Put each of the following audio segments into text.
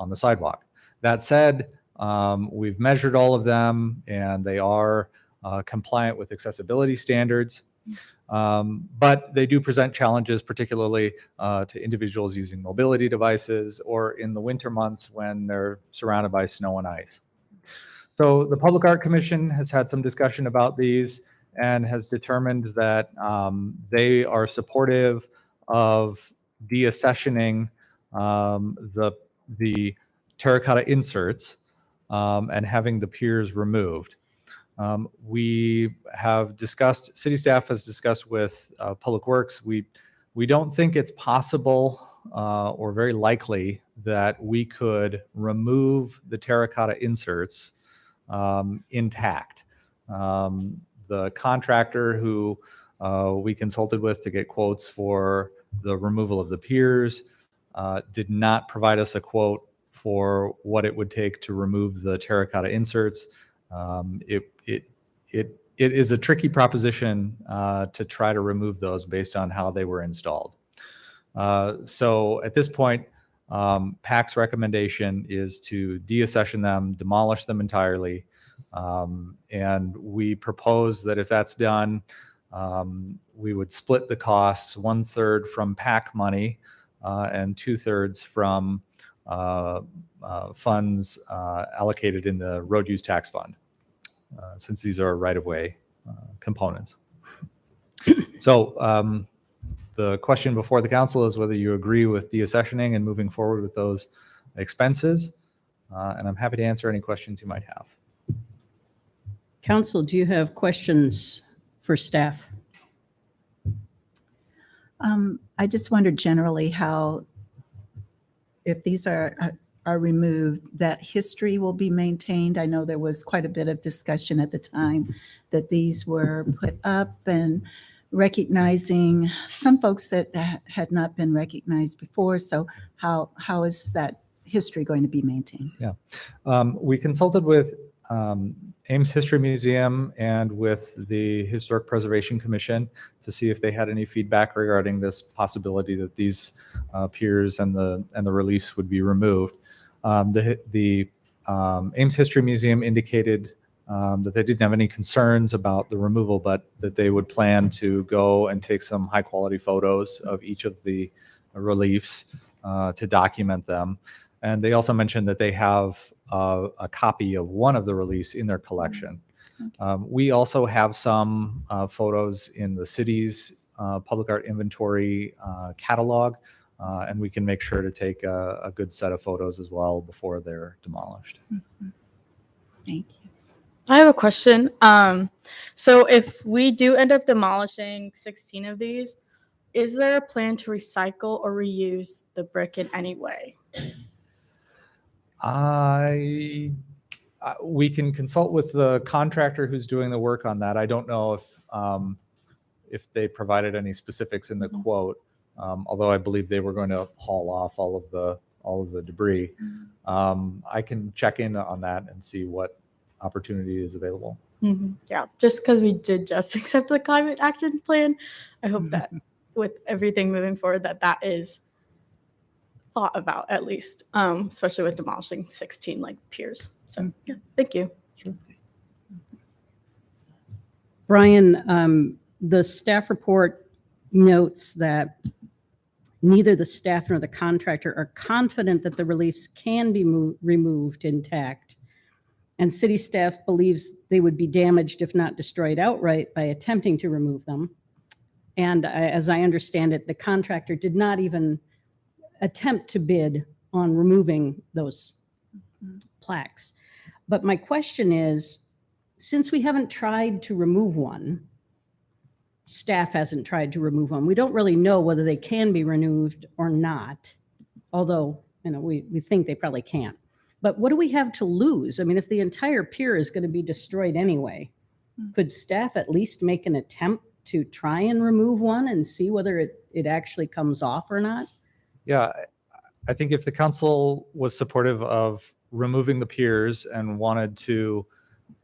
the sidewalk. That said, we've measured all of them, and they are compliant with accessibility standards. But they do present challenges, particularly to individuals using mobility devices or in the winter months when they're surrounded by snow and ice. So the Public Art Commission has had some discussion about these and has determined that they are supportive of deaccessioning the terracotta inserts and having the piers removed. We have discussed, city staff has discussed with Public Works, we don't think it's possible or very likely that we could remove the terracotta inserts intact. The contractor who we consulted with to get quotes for the removal of the piers did not provide us a quote for what it would take to remove the terracotta inserts. It is a tricky proposition to try to remove those based on how they were installed. So at this point, PAC's recommendation is to deaccession them, demolish them entirely, and we propose that if that's done, we would split the costs 1/3 from PAC money and 2/3 from funds allocated in the road use tax fund, since these are right-of-way components. So the question before the council is whether you agree with deaccessioning and moving forward with those expenses, and I'm happy to answer any questions you might have. Council, do you have questions for staff? I just wondered generally how, if these are removed, that history will be maintained. I know there was quite a bit of discussion at the time that these were put up and recognizing some folks that had not been recognized before. So how is that history going to be maintained? Yeah, we consulted with Ames History Museum and with the Historic Preservation Commission to see if they had any feedback regarding this possibility that these piers and the reliefs would be removed. The Ames History Museum indicated that they didn't have any concerns about the removal, but that they would plan to go and take some high quality photos of each of the reliefs to document them. And they also mentioned that they have a copy of one of the reliefs in their collection. Okay. We also have some photos in the city's public art inventory catalog, and we can make sure to take a good set of photos as well before they're demolished. Mm-hmm. Thank you. I have a question. So if we do end up demolishing 16 of these, is there a plan to recycle or reuse the brick in any way? We can consult with the contractor who's doing the work on that. I don't know if they provided any specifics in the quote, although I believe they were going to haul off all of the debris. I can check in on that and see what opportunity is available. Mm-hmm. Yeah, just because we did just accept the climate action plan, I hope that with everything moving forward that is thought about, at least, especially with demolishing 16 like piers. So yeah, thank you. Sure. Brian, the staff report notes that neither the staff nor the contractor are confident that the reliefs can be removed intact, and city staff believes they would be damaged if not destroyed outright by attempting to remove them. And as I understand it, the contractor did not even attempt to bid on removing those plaques. But my question is, since we haven't tried to remove one, staff hasn't tried to remove them, we don't really know whether they can be removed or not, although we think they probably can't. But what do we have to lose? I mean, if the entire pier is going to be destroyed anyway, could staff at least make an attempt to try and remove one and see whether it actually comes off or not? Yeah, I think if the council was supportive of removing the piers and wanted to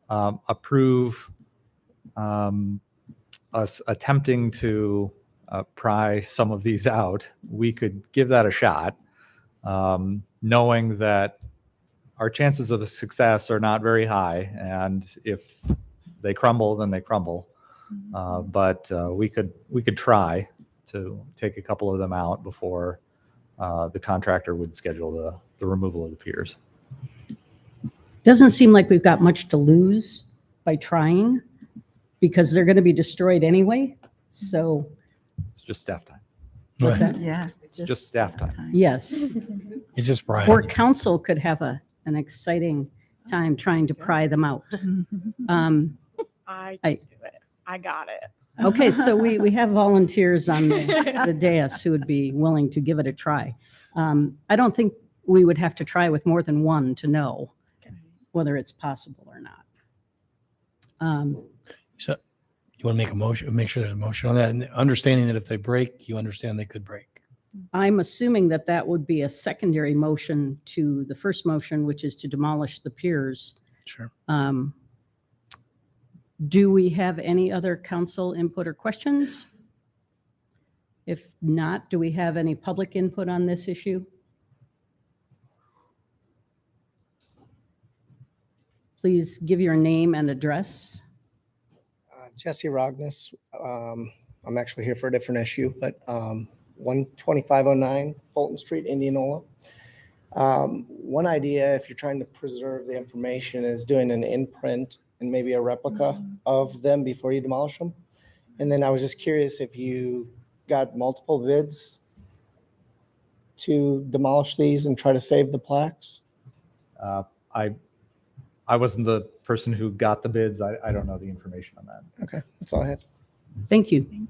approve us attempting to pry some of these out, we could give that a shot. knowing that our chances of success are not very high, and if they crumble, then they crumble. But we could try to take a couple of them out before the contractor would schedule the removal of the piers. Doesn't seem like we've got much to lose by trying, because they're going to be destroyed anyway. So, It's just staff time. what's that? Yeah. It's just staff time. Yes. It's just Brian. Or council could have an exciting time trying to pry them out. I I- can do it. I got it. Okay, so we have volunteers on the dais who would be willing to give it a try. I don't think we would have to try with more than one to know whether it's possible or not. So you want to make a motion, make sure there's a motion on that, and understanding that if they break, you understand they could break. I'm assuming that that would be a secondary motion to the first motion, which is to demolish the piers. Sure. Do we have any other council input or questions? If not, do we have any public input on this issue? Please give your name and address. Jesse Rogness. I'm actually here for a different issue, but 12509 Fulton Street, Indianola. One idea, if you're trying to preserve the information, is doing an imprint and maybe a replica of them before you demolish them. And then I was just curious if you got multiple bids to demolish these and try to save the plaques. I wasn't the person who got the bids. I don't know the information on that. Okay, that's all I had. Thank you.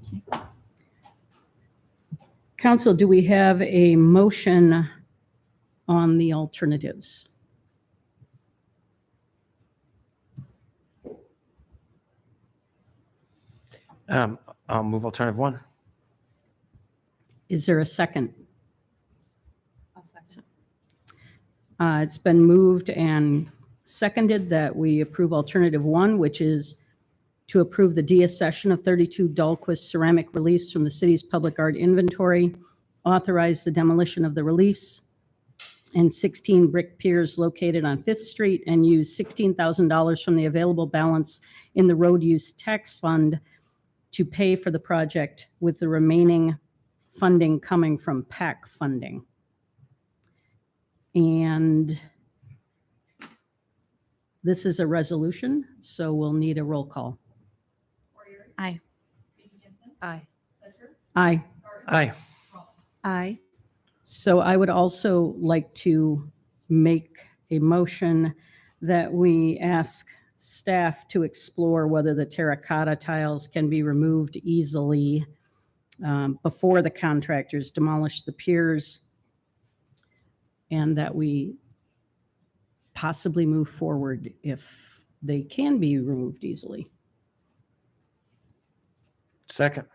Council, do we have a motion on the alternatives? I'll move alternative one. Is there a second? It's been moved and seconded that we approve alternative one, which is to approve the deaccession of 32 Dahlquist ceramic reliefs from the city's public art inventory, authorize the demolition of the reliefs and 16 brick piers located on Fifth Street, and use $16,000 from the available balance in the road use tax fund to pay for the project, with the remaining funding coming from PAC funding. And this is a resolution, so we'll need a roll call. Aye. Aye. Aye. Aye. Aye. So I would also like to make a motion that we ask staff to explore whether the terracotta tiles can be removed easily before the contractors demolish the piers, and that we possibly move forward if they can be removed easily. Second.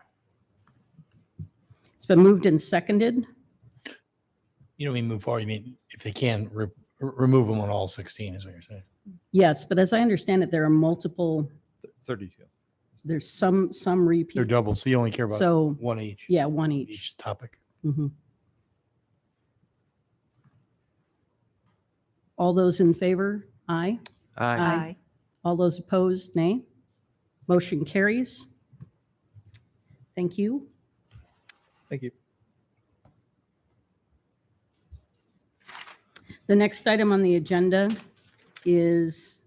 It's been moved and seconded. You don't mean move forward. You mean if they can remove them on all 16 is what you're saying. Yes, but as I understand it, there are multiple, 32. there's some repeats. They're double, so you only care about So, one each. yeah, one each. Each topic. Mhm. All those in favor? Aye. Aye. All those opposed? Nay. Motion carries. Thank you. Thank you. The next item on the agenda is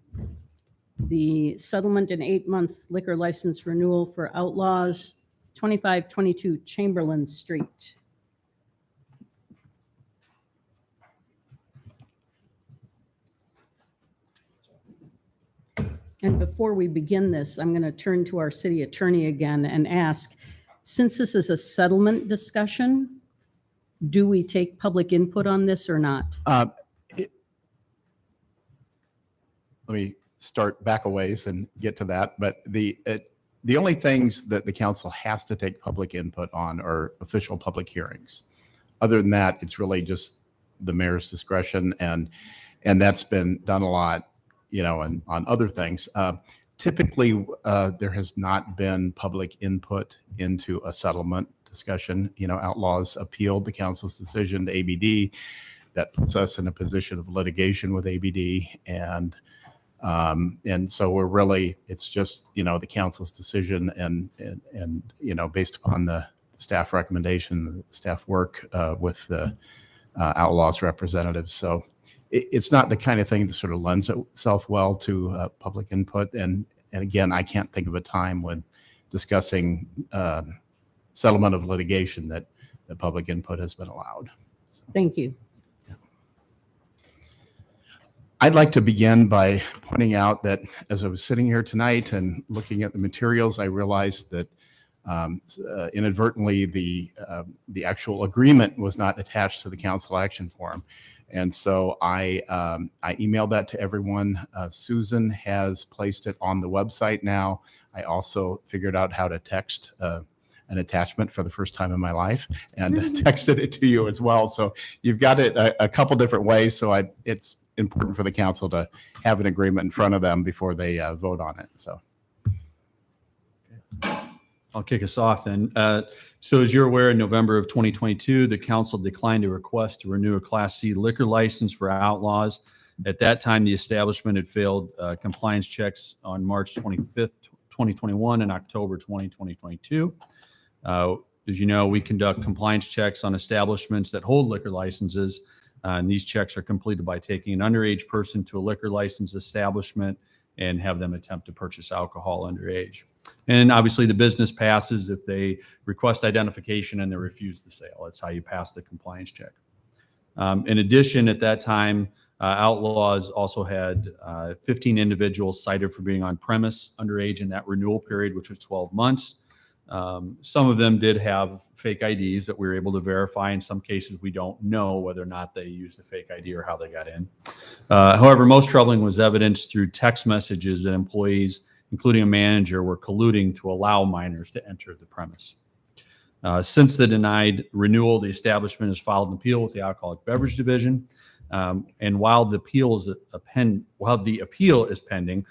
the settlement and 8-month liquor license renewal for Outlaws, 2522 Chamberlain Street. And before we begin this, I'm going to turn to our city attorney again and ask, since this is a settlement discussion, do we take public input on this or not? Let me start back a ways and get to that. But the only things that the council has to take public input on are official public hearings. Other than that, it's really just the mayor's discretion, and that's been done a lot, and on other things. Typically, there has not been public input into a settlement discussion. Outlaws appealed the council's decision to ABD. that puts us in a position of litigation with ABD. And so we're really, it's just, the council's decision and based upon the staff recommendation, staff work with the Outlaws representatives. So it's not the kind of thing that sort of lends itself well to public input. And again, I can't think of a time when discussing settlement of litigation that the public input has been allowed. So. Thank you. I'd like to begin by pointing out that as I was sitting here tonight and looking at the materials, I realized that inadvertently the actual agreement was not attached to the council action form. And so I emailed that to everyone. Susan has placed it on the website now. I also figured out how to text an attachment for the first time in my life and texted it to you as well. So you've got it a couple different ways. So it's important for the council to have an agreement in front of them before they vote on it. So. I'll kick us off then. So as you're aware, in November of 2022, the council declined a request to renew a Class C liquor license for Outlaws. At that time, the establishment had failed compliance checks on March 25th, 2021 and October 2022. As you know, we conduct compliance checks on establishments that hold liquor licenses. And these checks are completed by taking an underage person to a liquor license establishment and have them attempt to purchase alcohol underage. And obviously the business passes if they request identification and they refuse the sale. That's how you pass the compliance check. In addition, at that time, Outlaws also had 15 individuals cited for being on premise underage in that renewal period, which was 12 months. Some of them did have fake IDs that we were able to verify. In some cases, we don't know whether or not they used the fake ID or how they got in. However, most troubling was evidence through text messages that employees, including a manager, were colluding to allow minors to enter the premise. Since the denied renewal, the establishment has filed an appeal with the Alcoholic Beverage Division. And while the appeal is pending,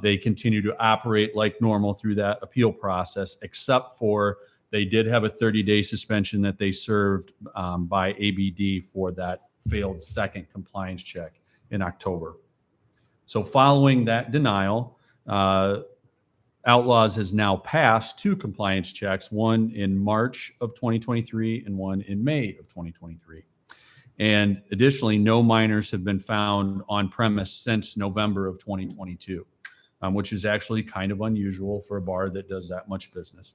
they continue to operate like normal through that appeal process, except for they did have a 30-day suspension that they served by ABD for that failed second compliance check in October. So following that denial, Outlaws has now passed 2 compliance checks, one in March of 2023 and one in May of 2023. And additionally, no minors have been found on premise since November of 2022, which is actually kind of unusual for a bar that does that much business.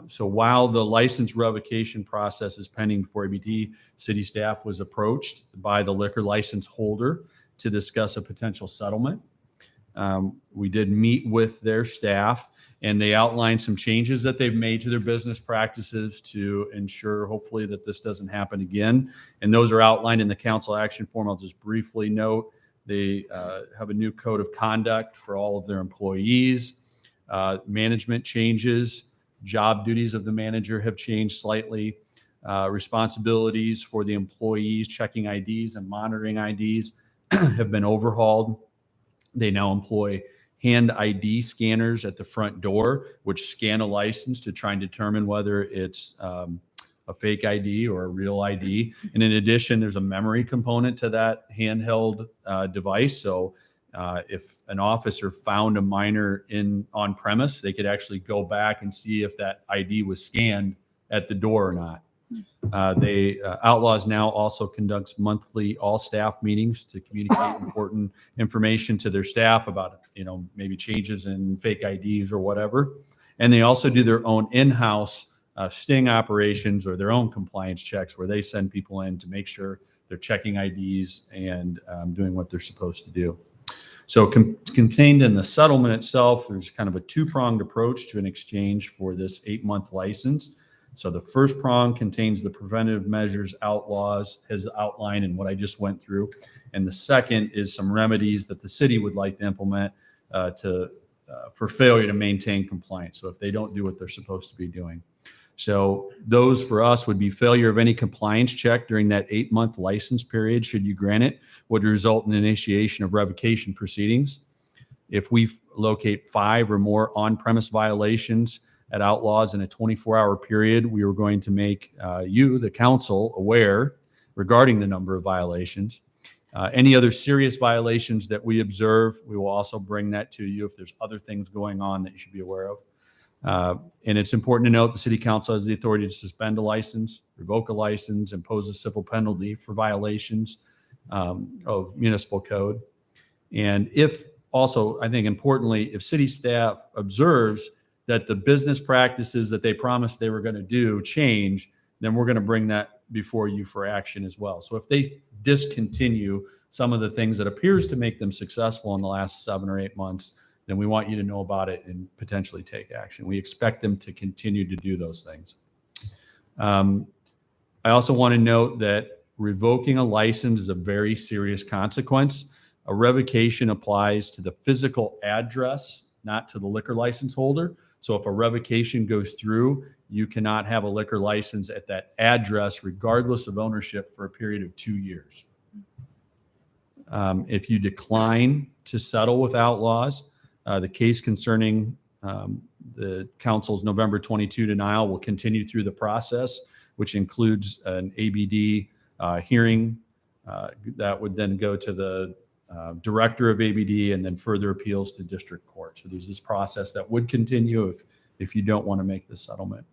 So while the license revocation process is pending for ABD, city staff was approached by the liquor license holder to discuss a potential settlement. We did meet with their staff, and they outlined some changes that they've made to their business practices to ensure, hopefully, that this doesn't happen again. And those are outlined in the council action form. I'll just briefly note they have a new code of conduct for all of their employees. Management changes, job duties of the manager have changed slightly. Responsibilities for the employees checking IDs and monitoring IDs have been overhauled. They now employ hand ID scanners at the front door, which scan a license to try and determine whether it's a fake ID or a real ID. And in addition, there's a memory component to that handheld device. So if an officer found a minor on premise, they could actually go back and see if that ID was scanned at the door or not. Outlaws now also conducts monthly all staff meetings to communicate important information to their staff about, maybe changes in fake IDs or whatever. And they also do their own in-house sting operations or their own compliance checks where they send people in to make sure they're checking IDs and doing what they're supposed to do. So contained in the settlement itself, there's kind of a 2-pronged approach to an exchange for this 8-month license. So the first prong contains the preventative measures Outlaws has outlined and what I just went through. And the second is some remedies that the city would like to implement for failure to maintain compliance. So if they don't do what they're supposed to be doing. So those for us would be failure of any compliance check during that 8-month license period, should you grant it, would result in initiation of revocation proceedings. If we locate 5 or more on-premise violations at Outlaws in a 24-hour period, we were going to make you, the council, aware regarding the number of violations. Any other serious violations that we observe, we will also bring that to you if there's other things going on that you should be aware of. And it's important to note the City Council has the authority to suspend a license, revoke a license, impose a civil penalty for violations of municipal code. And if also, I think importantly, if city staff observes that the business practices that they promised they were going to do change, then we're going to bring that before you for action as well. So if they discontinue some of the things that appears to make them successful in the last 7 or 8 months, then we want you to know about it and potentially take action. We expect them to continue to do those things. I also want to note that revoking a license is a very serious consequence. A revocation applies to the physical address, not to the liquor license holder. So if a revocation goes through, you cannot have a liquor license at that address regardless of ownership for a period of 2 years. If you decline to settle with Outlaws, the case concerning the council's November 22 denial will continue through the process, which includes an ABD hearing that would then go to the director of ABD and then further appeals to district court. So there's this process that would continue if you don't want to make this settlement.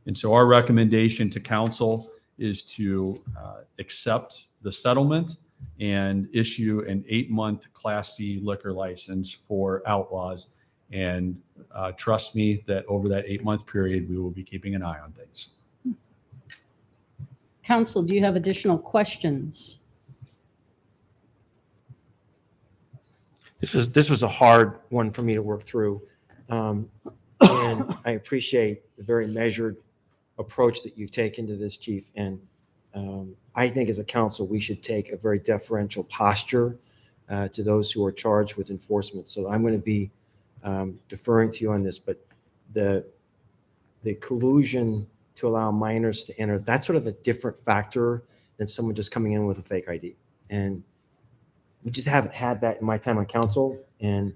And so our recommendation to council is to accept the settlement and issue an 8-month Class C liquor license for Outlaws. And trust me that over that 8-month period, we will be keeping an eye on things. Council, do you have additional questions? This was a hard one for me to work through. And I appreciate the very measured approach that you've taken to this, Chief. And I think as a council, we should take a very deferential posture to those who are charged with enforcement. So I'm going to be deferring to you on this, but the collusion to allow minors to enter, that's sort of a different factor than someone just coming in with a fake ID. And we just haven't had that in my time on council. And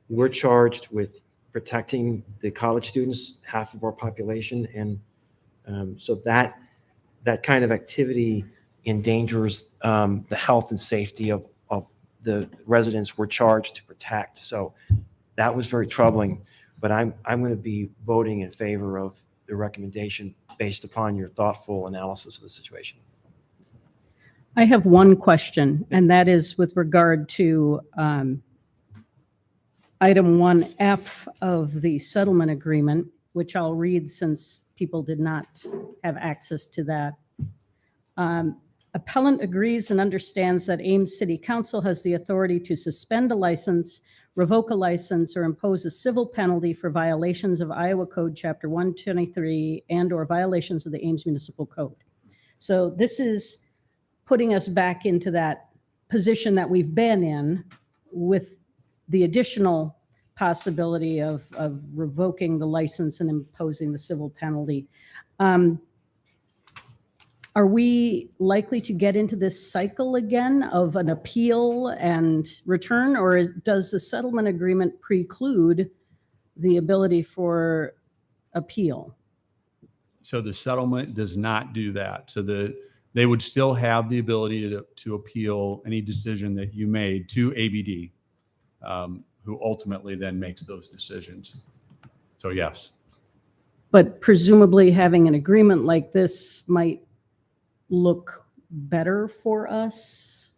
we're charged with protecting the college students, half of our population. And so that kind of activity endangers the health and safety of the residents we're charged to protect. So that was very troubling. But I'm going to be voting in favor of the recommendation based upon your thoughtful analysis of the situation. I have one question, and that is with regard to item 1F of the settlement agreement, which I'll read since people did not have access to that. Appellant agrees and understands that Ames City Council has the authority to suspend a license, revoke a license, or impose a civil penalty for violations of Iowa Code Chapter 123 and/or violations of the Ames Municipal Code. So this is putting us back into that position that we've been in with the additional possibility of revoking the license and imposing the civil penalty. Are we likely to get into this cycle again of an appeal and return, or does the settlement agreement preclude the ability for appeal? So the settlement does not do that. So they would still have the ability to appeal any decision that you made to ABD, who ultimately then makes those decisions. So yes. But presumably having an agreement like this might look better for us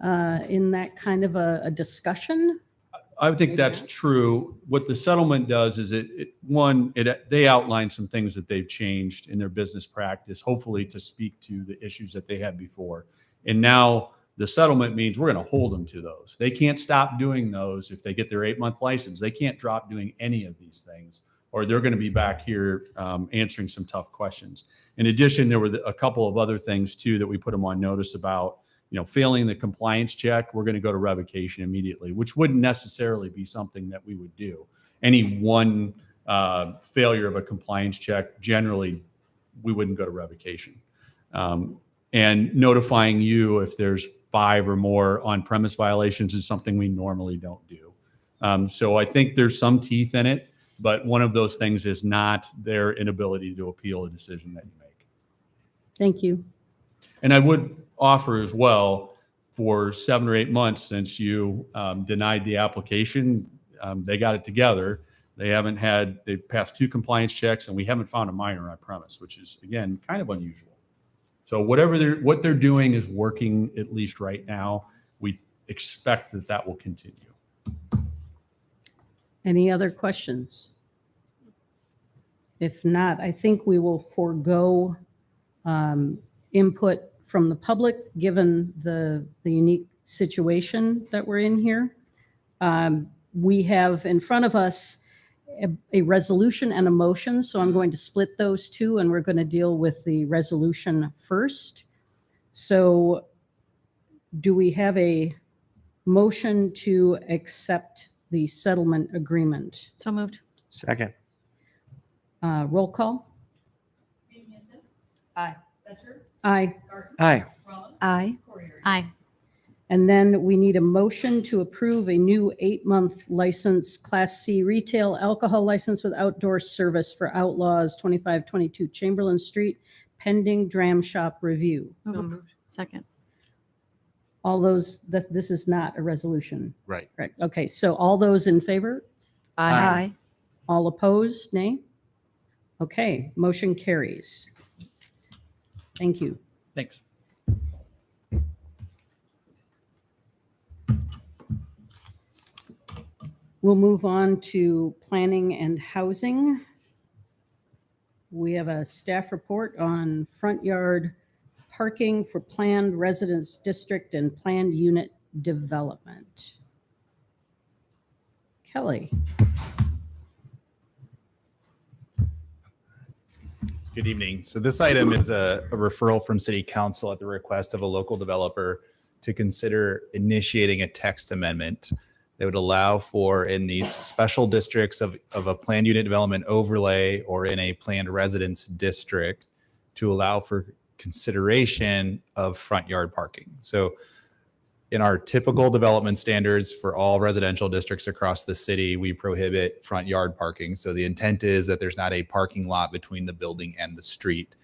in that kind of a discussion? I think that's true. What the settlement does is they outline some things that they've changed in their business practice, hopefully to speak to the issues that they had before. And now the settlement means we're going to hold them to those. They can't stop doing those if they get their 8-month license. They can't drop doing any of these things, or they're going to be back here answering some tough questions. In addition, there were a couple of other things too that we put them on notice about. Failing the compliance check, we're going to go to revocation immediately, which wouldn't necessarily be something that we would do. Any one failure of a compliance check, generally, we wouldn't go to revocation. And notifying you if there's 5 or more on-premise violations is something we normally don't do. So I think there's some teeth in it, but one of those things is not their inability to appeal a decision that you make. Thank you. And I would offer as well, for 7 or 8 months since you denied the application, they got it together. They've passed 2 compliance checks, and we haven't found a minor on premise, which is, again, kind of unusual. So what they're doing is working, at least right now. We expect that will continue. Any other questions? If not, I think we will forego input from the public, given the unique situation that we're in here. We have in front of us a resolution and a motion, so I'm going to split those two, and we're going to deal with the resolution first. So do we have a motion to accept the settlement agreement? So moved. Second. Roll call? Aye. Aye. Aye. Aye. Aye. And then we need a motion to approve a new 8-month license, Class C retail alcohol license with outdoor service for Outlaws, 2522 Chamberlain Street, pending dram shop review. So moved. Second. All those, this is not a resolution. Right. Correct. Okay, so all those in favor? Aye. All opposed? Nay? Okay, motion carries. Thank you. Thanks. We'll move on to planning and housing. We have a staff report on front yard parking for planned residence district and planned unit development. Kelly. Good evening. So this item is a referral from City Council at the request of a local developer to consider initiating a text amendment that would allow for, in these special districts of a planned unit development overlay or in a planned residence district, to allow for consideration of front yard parking. So in our typical development standards for all residential districts across the city, we prohibit front yard parking. So the intent is that there's not a parking lot between the building and the street.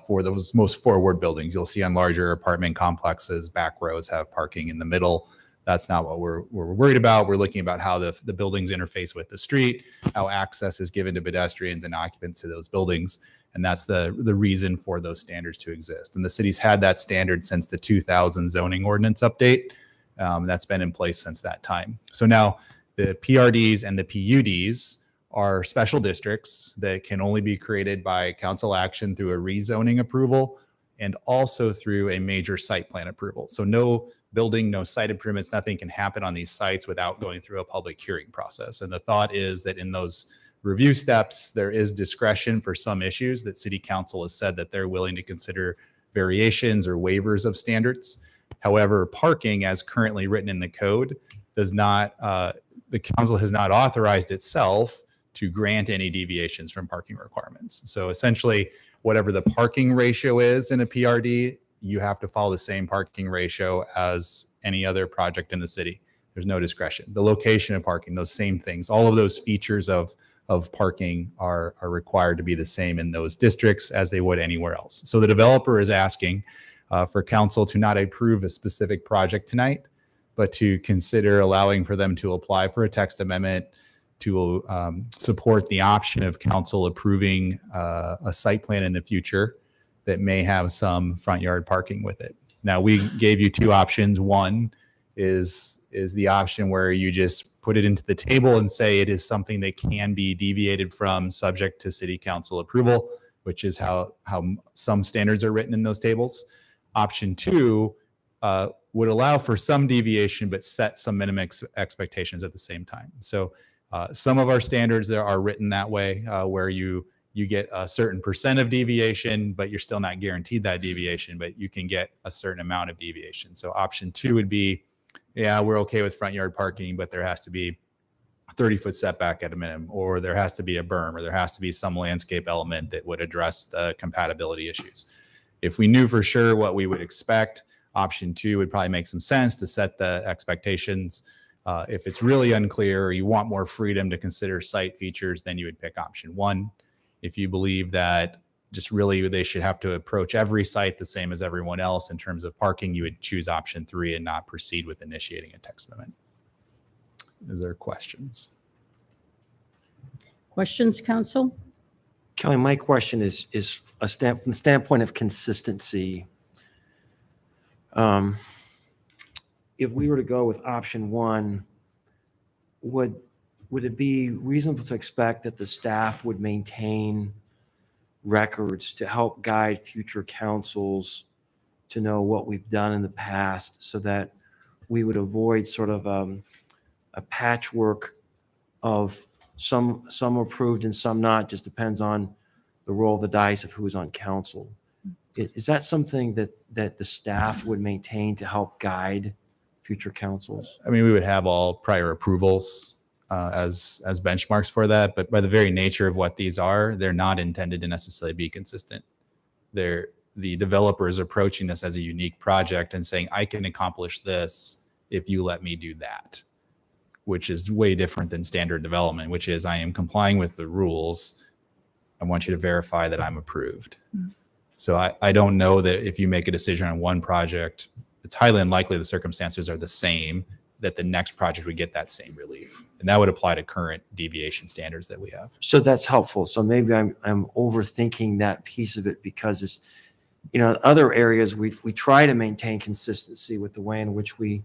For those most forward buildings, you'll see on larger apartment complexes, back rows have parking in the middle. That's not what we're worried about. We're looking about how the buildings interface with the street, how access is given to pedestrians and occupants to those buildings. And that's the reason for those standards to exist. And the city's had that standard since the 2000 zoning ordinance update. That's been in place since that time. So now the PRDs and the PUDs are special districts that can only be created by council action through a rezoning approval and also through a major site plan approval. So no building, no site improvements, nothing can happen on these sites without going through a public hearing process. And the thought is that in those review steps, there is discretion for some issues that City Council has said that they're willing to consider variations or waivers of standards. However, parking as currently written in the code does not, the council has not authorized itself to grant any deviations from parking requirements. So essentially, whatever the parking ratio is in a PRD, you have to follow the same parking ratio as any other project in the city. There's no discretion. The location of parking, those same things, all of those features of parking are required to be the same in those districts as they would anywhere else. So the developer is asking for council to not approve a specific project tonight, but to consider allowing for them to apply for a text amendment to support the option of council approving a site plan in the future that may have some front yard parking with it. Now, we gave you 2 options. One is the option where you just put it into the table and say it is something that can be deviated from subject to city council approval, which is how some standards are written in those tables. Option 2 would allow for some deviation, but set some minimum expectations at the same time. So some of our standards are written that way, where you get a certain percent of deviation, but you're still not guaranteed that deviation, but you can get a certain amount of deviation. So option 2 would be, yeah, we're okay with front yard parking, but there has to be a 30-foot setback at a minimum, or there has to be a berm, or there has to be some landscape element that would address the compatibility issues. If we knew for sure what we would expect, option 2 would probably make some sense to set the expectations. If it's really unclear or you want more freedom to consider site features, then you would pick option 1. If you believe that just really they should have to approach every site the same as everyone else in terms of parking. You would choose option 3 and not proceed with initiating a text amendment. Is there questions? Questions, council? Kelly, my question is from the standpoint of consistency. If we were to go with option 1, would it be reasonable to expect that the staff would maintain records to help guide future councils to know what we've done in the past, so that we would avoid sort of a patchwork of some approved and some not, just depends on the roll of the dice of who's on council? Is that something that the staff would maintain to help guide future councils? I mean, we would have all prior approvals as benchmarks for that, but by the very nature of what these are, they're not intended to necessarily be consistent. The developer is approaching this as a unique project and saying, I can accomplish this if you let me do that, which is way different than standard development, which is I am complying with the rules. I want you to verify that I'm approved. Mm-hmm. So I don't know that if you make a decision on one project, it's highly unlikely the circumstances are the same, that the next project would get that same relief. And that would apply to current deviation standards that we have. So that's helpful. So maybe I'm overthinking that piece of it, because it's, other areas we try to maintain consistency with the way in which we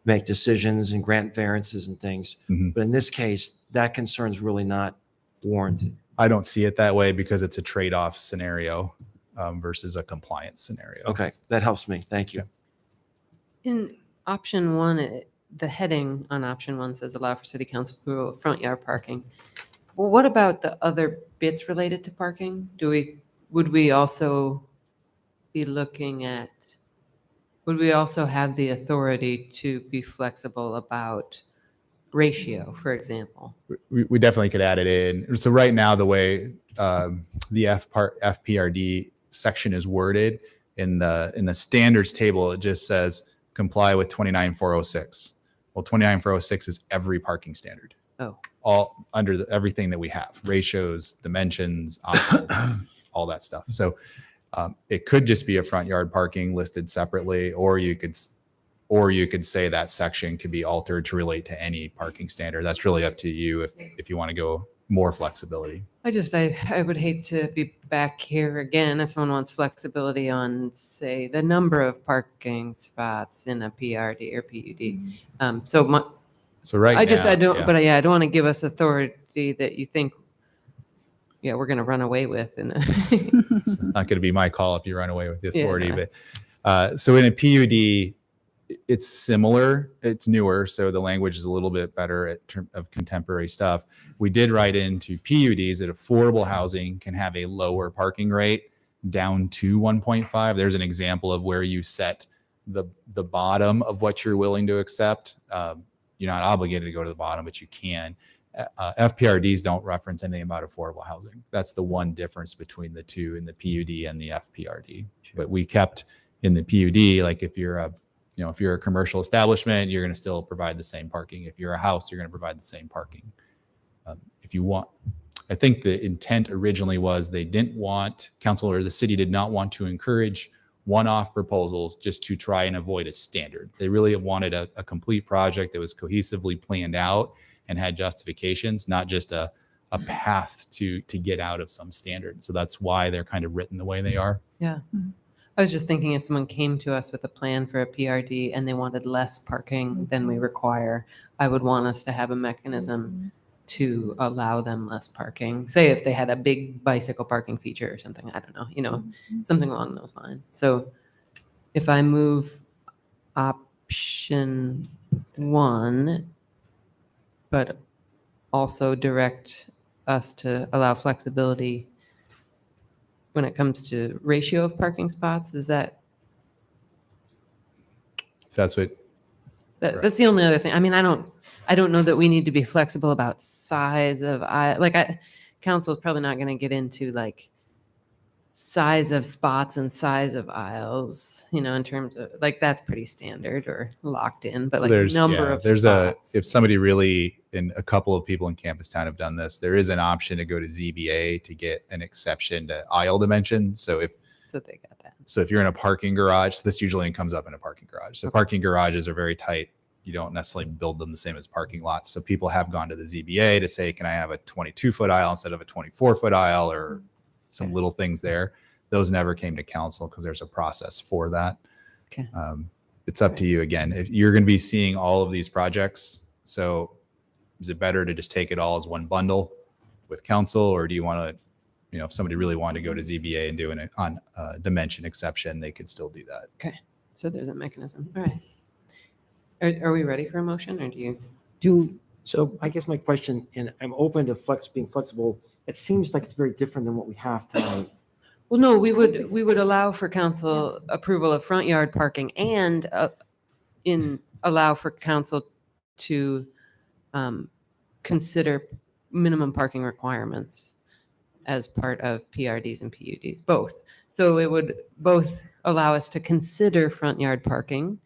make decisions and grant variances and things. Mm-hmm. But in this case, that concern is really not warranted. I don't see it that way because it's a trade-off scenario versus a compliance scenario. Okay, that helps me. Thank you. In option 1, the heading on option 1 says allow for city council approval of front yard parking. Well, what about the other bits related to parking? Would we also have the authority to be flexible about ratio, for example? We definitely could add it in. So right now, the way the FPRD section is worded in the standards table, it just says comply with 29406. Well, 29406 is every parking standard. Oh, all under everything that we have, ratios, dimensions, options, all that stuff. So it could just be a front yard parking listed separately, or you could say that section could be altered to relate to any parking standard. That's really up to you if you want to go more flexibility. I would hate to be back here again if someone wants flexibility on, say, the number of parking spots in a PRD or PUD. I don't want to give us authority that you think, we're going to run away with. It's not going to be my call if you run away with the authority. Yeah. But so in a PUD, it's similar. It's newer, so the language is a little bit better of contemporary stuff. We did write into PUDs that affordable housing can have a lower parking rate down to 1.5. There's an example of where you set the bottom of what you're willing to accept. You're not obligated to go to the bottom, but you can. FPRDs don't reference anything about affordable housing. That's the one difference between the two in the PUD and the FPRD. Sure. But we kept in the PUD, like if you're a commercial establishment, you're going to still provide the same parking. If you're a house, you're going to provide the same parking. If you want, I think the intent originally was they didn't want, council or the city did not want to encourage one-off proposals just to try and avoid a standard. They really wanted a complete project that was cohesively planned out and had justifications, not just a path to get out of some standard. So that's why they're kind of written the way they are. Yeah. I was just thinking if someone came to us with a plan for a PRD and they wanted less parking than we require, I would want us to have a mechanism to allow them less parking. Say if they had a big bicycle parking feature or something, I don't know, something along those lines. So if I move option 1, but also direct us to allow flexibility when it comes to ratio of parking spots, is that? That's what. That's the only other thing. I mean, I don't know that we need to be flexible about size of council is probably not going to get into size of spots and size of aisles, you know, in terms of like that's pretty standard or locked in, but So like there's number yeah, of there's spots. if somebody really, and a couple of people in Campus Town have done this, there is an option to go to ZBA to get an exception to aisle dimension. So if So they got that. So if you're in a parking garage, this usually comes up in a parking garage. So parking garages are very tight. You don't necessarily build them the same as parking lots. So people have gone to the ZBA to say, can I have a 22-foot aisle instead of a 24-foot aisle, or some little things there. Those never came to council because there's a process for that. Okay. It's up to you again. If you're going to be seeing all of these projects, so is it better to just take it all as one bundle with council, or do you want to, you know, if somebody really wanted to go to ZBA and do an on dimension exception, they could still do that. Okay. So there's a mechanism. All right. Are we ready for a motion, or do you? So I guess my question, and I'm open to being flexible. It seems like it's very different than what we have tonight. Well, no, we would allow for council approval of front yard parking and allow for council to consider minimum parking requirements as part of PRDs and PUDs, both. So it would both allow us to consider front yard parking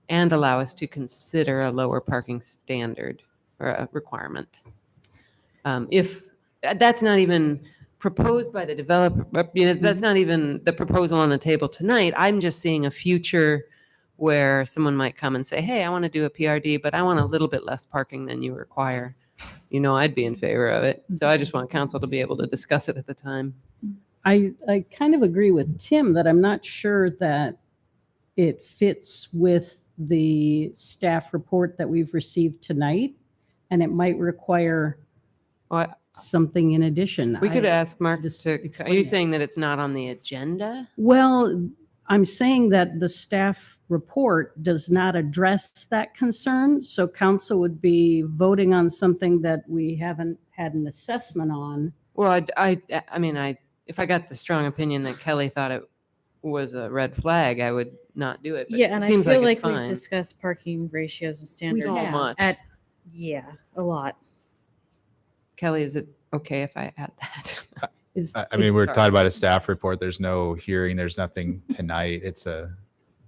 and allow us to consider a lower parking standard or a requirement. If that's not even proposed by the developer, you know, that's not even the proposal on the table tonight. I'm just seeing a future where someone might come and say, hey, I want to do a PRD, but I want a little bit less parking than you require. You know, I'd be in favor of it. So I just want council to be able to discuss it at the time. I kind of agree with Tim that I'm not sure that it fits with the staff report that we've received tonight, and it might require Well, something in addition. we could ask Mark just to, are explain you it. saying that it's not on the agenda? Well, I'm saying that the staff report does not address that concern, so council would be voting on something that we haven't had an assessment on. Well, I mean, if I got the strong opinion that Kelly thought it was a red flag, I would not do it. But Yeah, and it I seems feel like it's like we've fine. discussed parking ratios and standards So much. yeah, a lot. Kelly, is it okay if I add that? I mean, we're Sorry. talking about a staff report. There's no hearing. There's nothing tonight.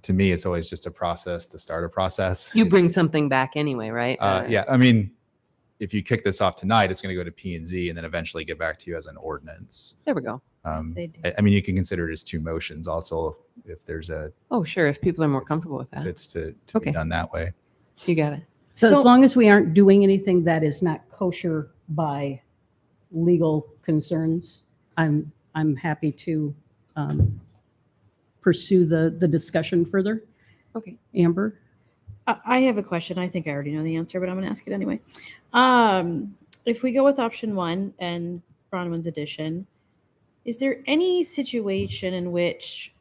To me, it's always just a process to start a process. You bring It's- something back anyway, right? Yeah, I mean, if you kick this off tonight, it's going to go to P&Z and then eventually get back to you as an ordinance. There we go. They do. I mean, you can consider it as two motions also if there's Oh, sure. If people are more comfortable with if that, it's to Okay. be done that way. you got it. So So- as long as we aren't doing anything that is not kosher by legal concerns, I'm happy to pursue the discussion further. Okay. Amber? I have a question. I think I already know the answer, but I'm going to ask it anyway. If we go with option one and Bronwyn's addition, is there any situation in which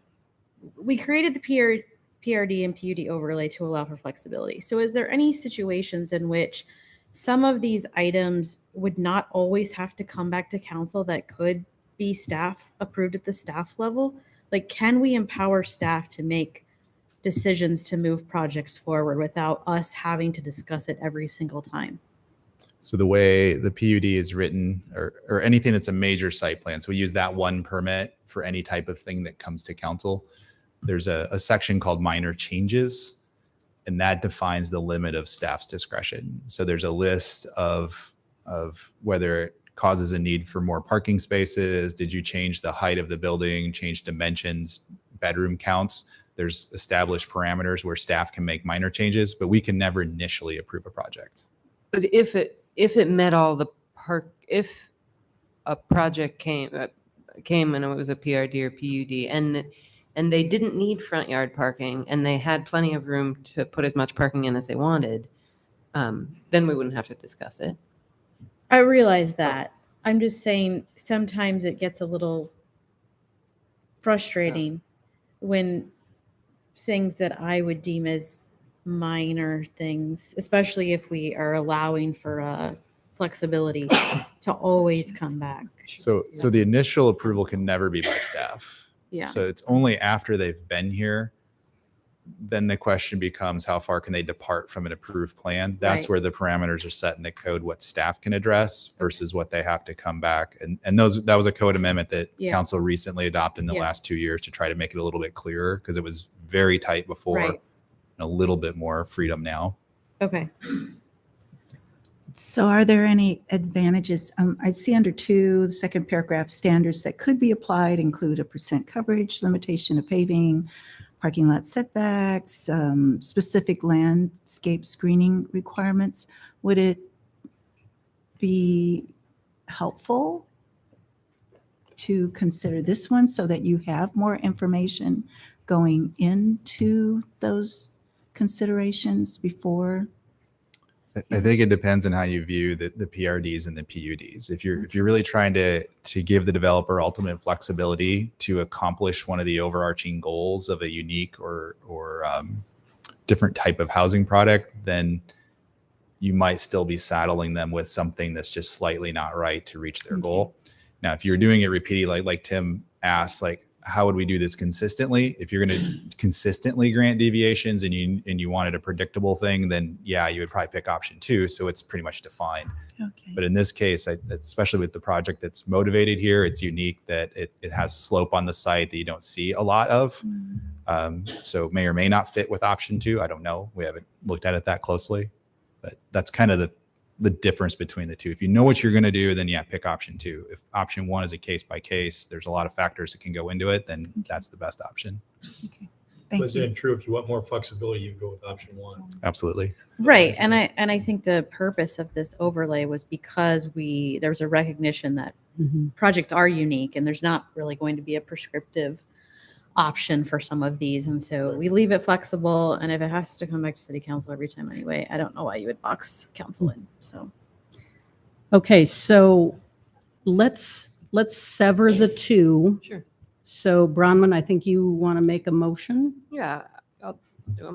we created the PRD and PUD overlay to allow for flexibility? So is there any situations in which some of these items would not always have to come back to council that could be staff approved at the staff level? Like, can we empower staff to make decisions to move projects forward without us having to discuss it every single time? So the way the PUD is written, or anything that's a major site plan, so we use that one permit for any type of thing that comes to council. There's a section called minor changes, and that defines the limit of staff's discretion. So there's a list of whether it causes a need for more parking spaces. Did you change the height of the building, change dimensions, bedroom counts? There's established parameters where staff can make minor changes, but we can never initially approve a project. But if it met all the if a project came and it was a PRD or PUD and they didn't need front yard parking and they had plenty of room to put as much parking in as they wanted, then we wouldn't have to discuss it. I realize that. I'm just saying sometimes it gets a little frustrating when things that I would deem as minor things, especially if we are allowing for flexibility to always come back. So the initial approval can never be by staff. Yeah. So it's only after they've been here then the question becomes how far can they depart from an approved plan? That's Right. where the parameters are set in the code, what staff can address versus what they have to come back. And that was a code amendment that Yeah. council recently adopted in the Yeah. last 2 years to try to make it a little bit clearer because it was very tight before, Right. and a little bit more freedom now. Okay. So are there any advantages? I see under 2, the second paragraph, standards that could be applied include a percent coverage, limitation of paving, parking lot setbacks, specific landscape screening requirements. Would it be helpful to consider this one so that you have more information going into those considerations before? I think it depends on how you view the PRDs and the PUDs. If you're really trying to give the developer ultimate flexibility to accomplish one of the overarching goals of a unique or different type of housing product, then you might still be saddling them with something that's just slightly not right to reach their goal. Now, if you're doing it repeatedly, like Tim asked, like how would we do this consistently? If you're going to consistently grant deviations and you wanted a predictable thing, then yeah, you would probably pick option 2. So it's pretty much defined. Okay. But in this case, especially with the project that's motivated here, it's unique that it has slope on the site that you don't see a lot of. So may or may not fit with option 2. I don't know. We haven't looked at it that closely, but that's kind of the difference between the two. If you know what you're going to do, then yeah, pick option 2. If option 1 is a case by case, there's a lot of factors that can go into it, then that's the best option. Thank But you. then true, if you want more flexibility, you go with option 1. Absolutely. Right. And I think the purpose of this overlay was because there was a recognition that projects are unique and there's not really going to be a prescriptive option for some of these. And so we leave it flexible. And if it has to come back to city council every time anyway, I don't know why you would box council in. So Okay, so let's sever the 2. Sure. So Bronwyn, I think you want to make a motion? Yeah.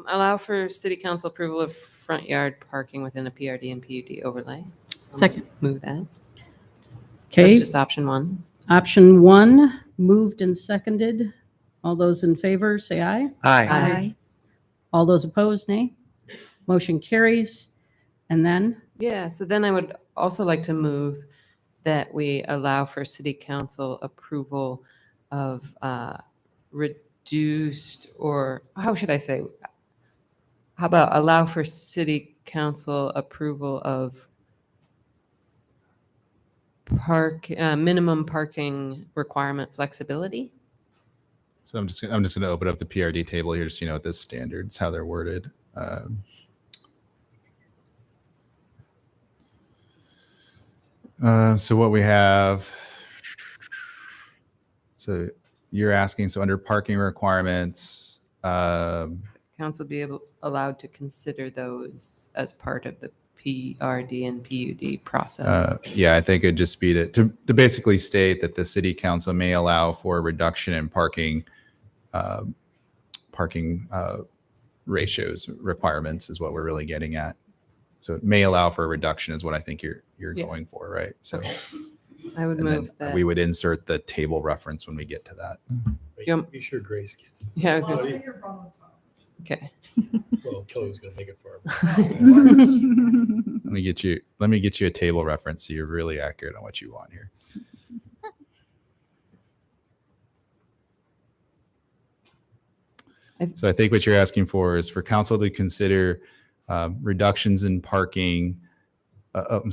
Allow for city council approval of front yard parking within a PRD and PUD overlay. second. Move that. That's Okay, just option 1. option 1, moved and seconded. All those in favor, say aye. Aye. Aye. All those opposed, nay. Motion carries. And then, Yeah, so then I would also like to move that we allow for city council approval of reduced, or how should I say? How about allow for city council approval of minimum parking requirement flexibility? So I'm just going to open up the PRD table here just so you know what the standards, how they're worded. So what we have, so you're asking, so under parking requirements, Council be allowed to consider those as part of the PRD and PUD process. yeah, I think it'd just be to basically state that the city council may allow for a reduction in parking ratios requirements is what we're really getting at. So it may allow for a reduction is what I think you're going Yes. for, right? So I would and then move that. we would insert the table reference when we get to that. Yep. Be sure Grace gets this. Yeah, I was Oh, gonna- yeah. Okay. Well, Kelly was going to make it for him. Let me get you a table reference so you're really accurate on what you want here. So I think what you're asking for is for council to consider reductions in parking.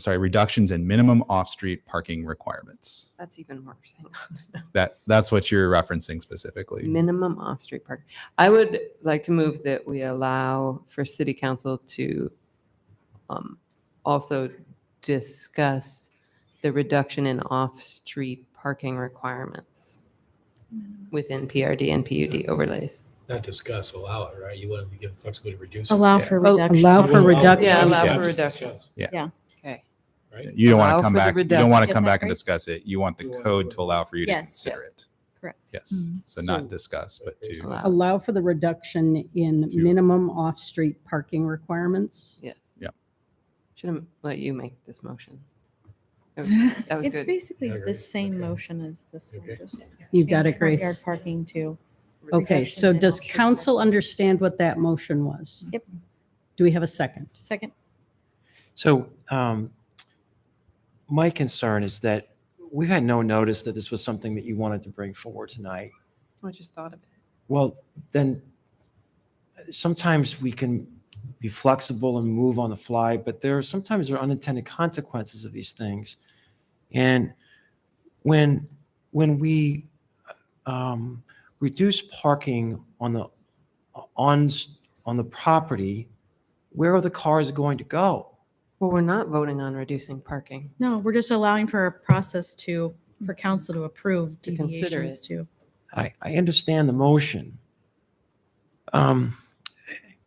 Reductions in minimum off-street parking requirements. That's even worse. Hang on. That's what you're referencing specifically. Minimum off-street parking. I would like to move that we allow for city council to also discuss the reduction in off-street parking requirements within PRD and PUD overlays. Not discuss, allow it, right? You want to give flexibility to reduce it. Allow Yeah. for Oh, reduction. allow for reduction. Yeah, allow Yeah. for reduction. Discuss, Okay. right? You don't want Allow to come for the back. You don't want to reduction. come Get that, back and Grace? discuss it. You want the You want code to- to allow for you to Yes. consider Yes. it. Correct. Yes. So not discuss, but to. Allow. Allow for the reduction in To- minimum off-street parking requirements. Yes. Yep. Should have let you make this motion. That was It's good. basically Yeah, the Grace. same Okay. motion as this one. Okay. Just You've got change it, front yard Grace. parking to Okay, reduction so in does option council understand what that motion was? Yep. Do we have a second? Second. So my concern is that we've had no notice that this was something that you wanted to bring forward tonight. I just thought of it. Well, then sometimes we can be flexible and move on the fly, but sometimes there are unintended consequences of these things. And when we reduce parking on the property, where are the cars going to go? Well, we're not voting on reducing parking. No, we're just allowing for a process for council to approve To consider deviations it. to. I understand the motion.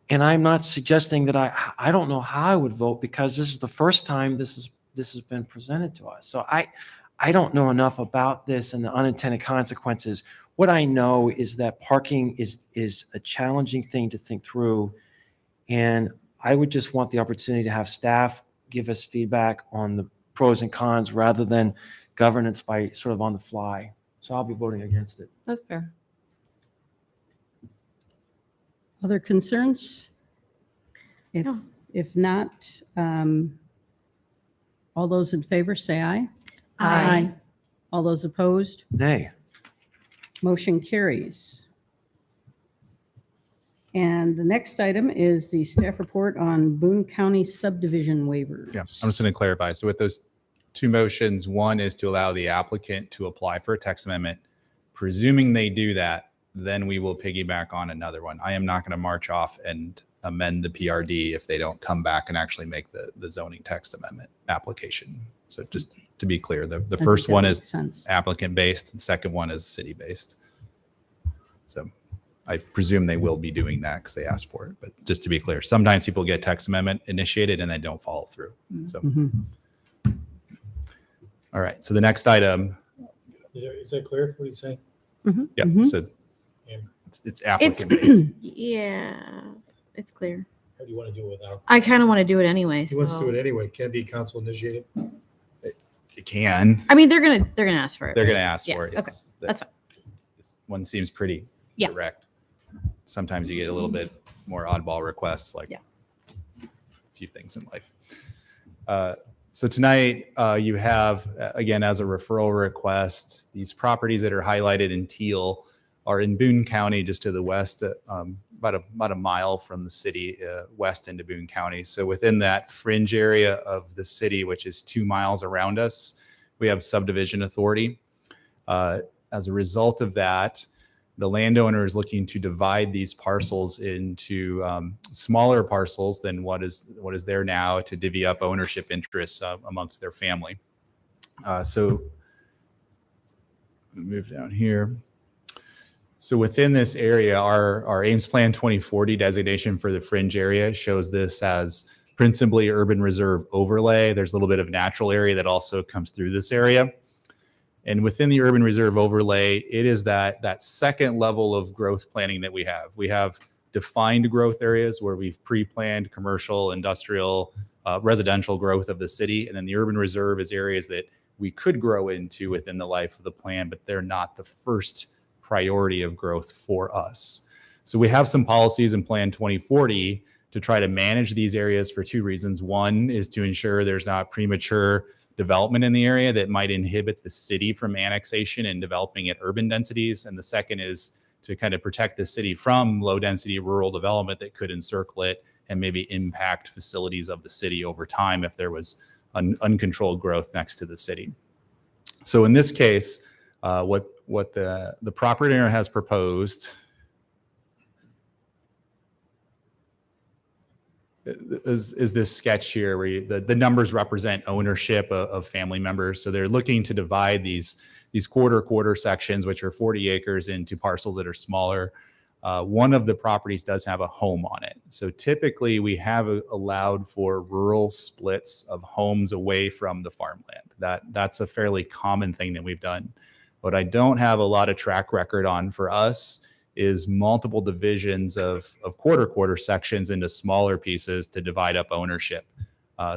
And I'm not suggesting that I don't know how I would vote because this is the first time this has been presented to us. So I don't know enough about this and the unintended consequences. What I know is that parking is a challenging thing to think through. And I would just want the opportunity to have staff give us feedback on the pros and cons rather than governance by sort of on the fly. So I'll be voting against it. That's fair. Other concerns? No. If not, all those in favor say aye. Aye. All those opposed? Nay. Motion carries. And the next item is the staff report on Boone County subdivision waivers. Yeah, I'm just going to clarify. So with those two motions, one is to allow the applicant to apply for a text amendment. Presuming they do that, then we will piggyback on another one. I am not going to march off and amend the PRD if they don't come back and actually make the zoning text amendment application. So just to be clear, the I first think that one makes is sense. applicant based, the second one is city based. So I presume they will be doing that because they asked for it. But just to be clear, sometimes people get text amendment initiated and they don't follow through. So, Mhm. all right. So the next item, Is that clear? What are you saying? yeah. Mhm. So Yeah. it's applicant based. Yeah, it's clear. How do you want to do it without? I kind of want to do it anyway. He wants to do so- it anyway. Can it be council initiated? It can. I mean, they're gonna ask for it. They're right? going to ask Yeah, for it. okay. That's fine. This one seems pretty Yeah. direct. Sometimes you get a little bit more oddball requests, like Yeah. a few things in life. So tonight you have, again, as a referral request, these properties that are highlighted in teal are in Boone County, just to the west, about a mile from the city, west into Boone County. So within that fringe area of the city, which is 2 miles around us, we have subdivision authority. As a result of that, the landowner is looking to divide these parcels into smaller parcels than what is there now to divvy up ownership interests amongst their family. So move down here. So within this area, our Ames Plan 2040 designation for the fringe area shows this as principally urban reserve overlay. There's a little bit of natural area that also comes through this area. And within the urban reserve overlay, it is that second level of growth planning that we have. We have defined growth areas where we've pre-planned commercial, industrial, residential growth of the city. And then the urban reserve is areas that we could grow into within the life of the plan, but they're not the first priority of growth for us. So we have some policies in Plan 2040 to try to manage these areas for two reasons. One is to ensure there's not premature development in the area that might inhibit the city from annexation and developing at urban densities. And the second is to kind of protect the city from low density rural development that could encircle it and maybe impact facilities of the city over time if there was uncontrolled growth next to the city. So in this case, what the property owner has proposed is this sketch here where the numbers represent ownership of family members. So they're looking to divide these quarter sections, which are 40 acres, into parcels that are smaller. One of the properties does have a home on it. So typically we have allowed for rural splits of homes away from the farmland. That's a fairly common thing that we've done. What I don't have a lot of track record on for us is multiple divisions of quarter sections into smaller pieces to divide up ownership.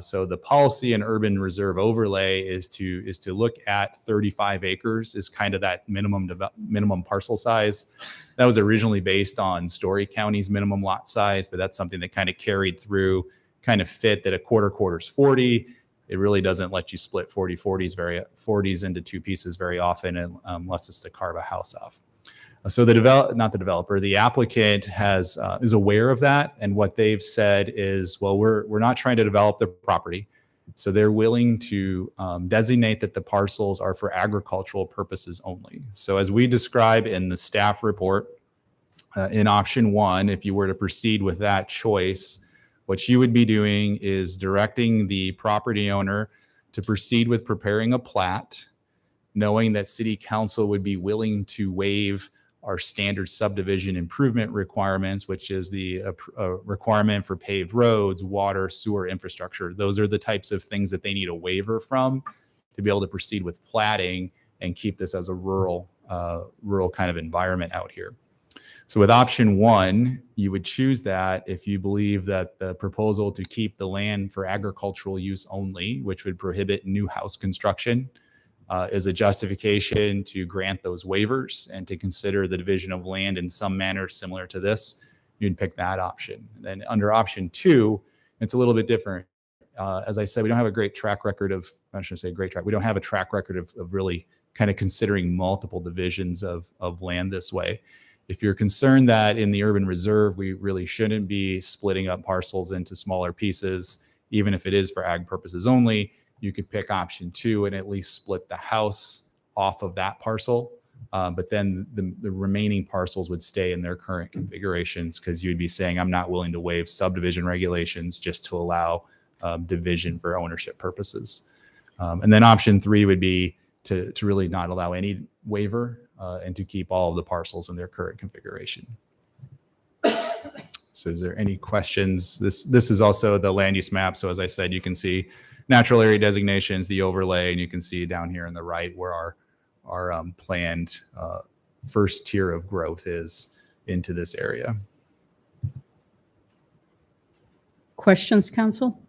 So the policy in urban reserve overlay is to look at 35 acres is kind of that minimum parcel size. That was originally based on Story County's minimum lot size, but that's something that kind of carried through, kind of fit that a quarter's 40. It really doesn't let you split 40s into two pieces very often, unless it's to carve a house off. So the applicant is aware of that, and what they've said is, well, we're not trying to develop the property, so they're willing to designate that the parcels are for agricultural purposes only. So as we describe in the staff report, in option 1, if you were to proceed with that choice, what you would be doing is directing the property owner to proceed with preparing a plat, knowing that city council would be willing to waive our standard subdivision improvement requirements, which is the requirement for paved roads, water, sewer infrastructure. Those are the types of things that they need a waiver from to be able to proceed with platting and keep this as a rural kind of environment out here. So with option 1, you would choose that if you believe that the proposal to keep the land for agricultural use only, which would prohibit new house construction, is a justification to grant those waivers and to consider the division of land in some manner similar to this, you'd pick that option. And then under option 2, it's a little bit different. As I said, we don't have a great track record of, I shouldn't say great track, we don't have a track record of really kind of considering multiple divisions of land this way. If you're concerned that in the urban reserve, we really shouldn't be splitting up parcels into smaller pieces, even if it is for ag purposes only, you could pick option 2 and at least split the house off of that parcel. But then the remaining parcels would stay in their current configurations, because you'd be saying, I'm not willing to waive subdivision regulations just to allow division for ownership purposes. And then option 3 would be to really not allow any waiver and to keep all of the parcels in their current configuration. So is there any questions? This is also the land use map. So as I said, you can see natural area designations, the overlay, and you can see down here on the right where our planned first tier of growth is into this area. Questions, council?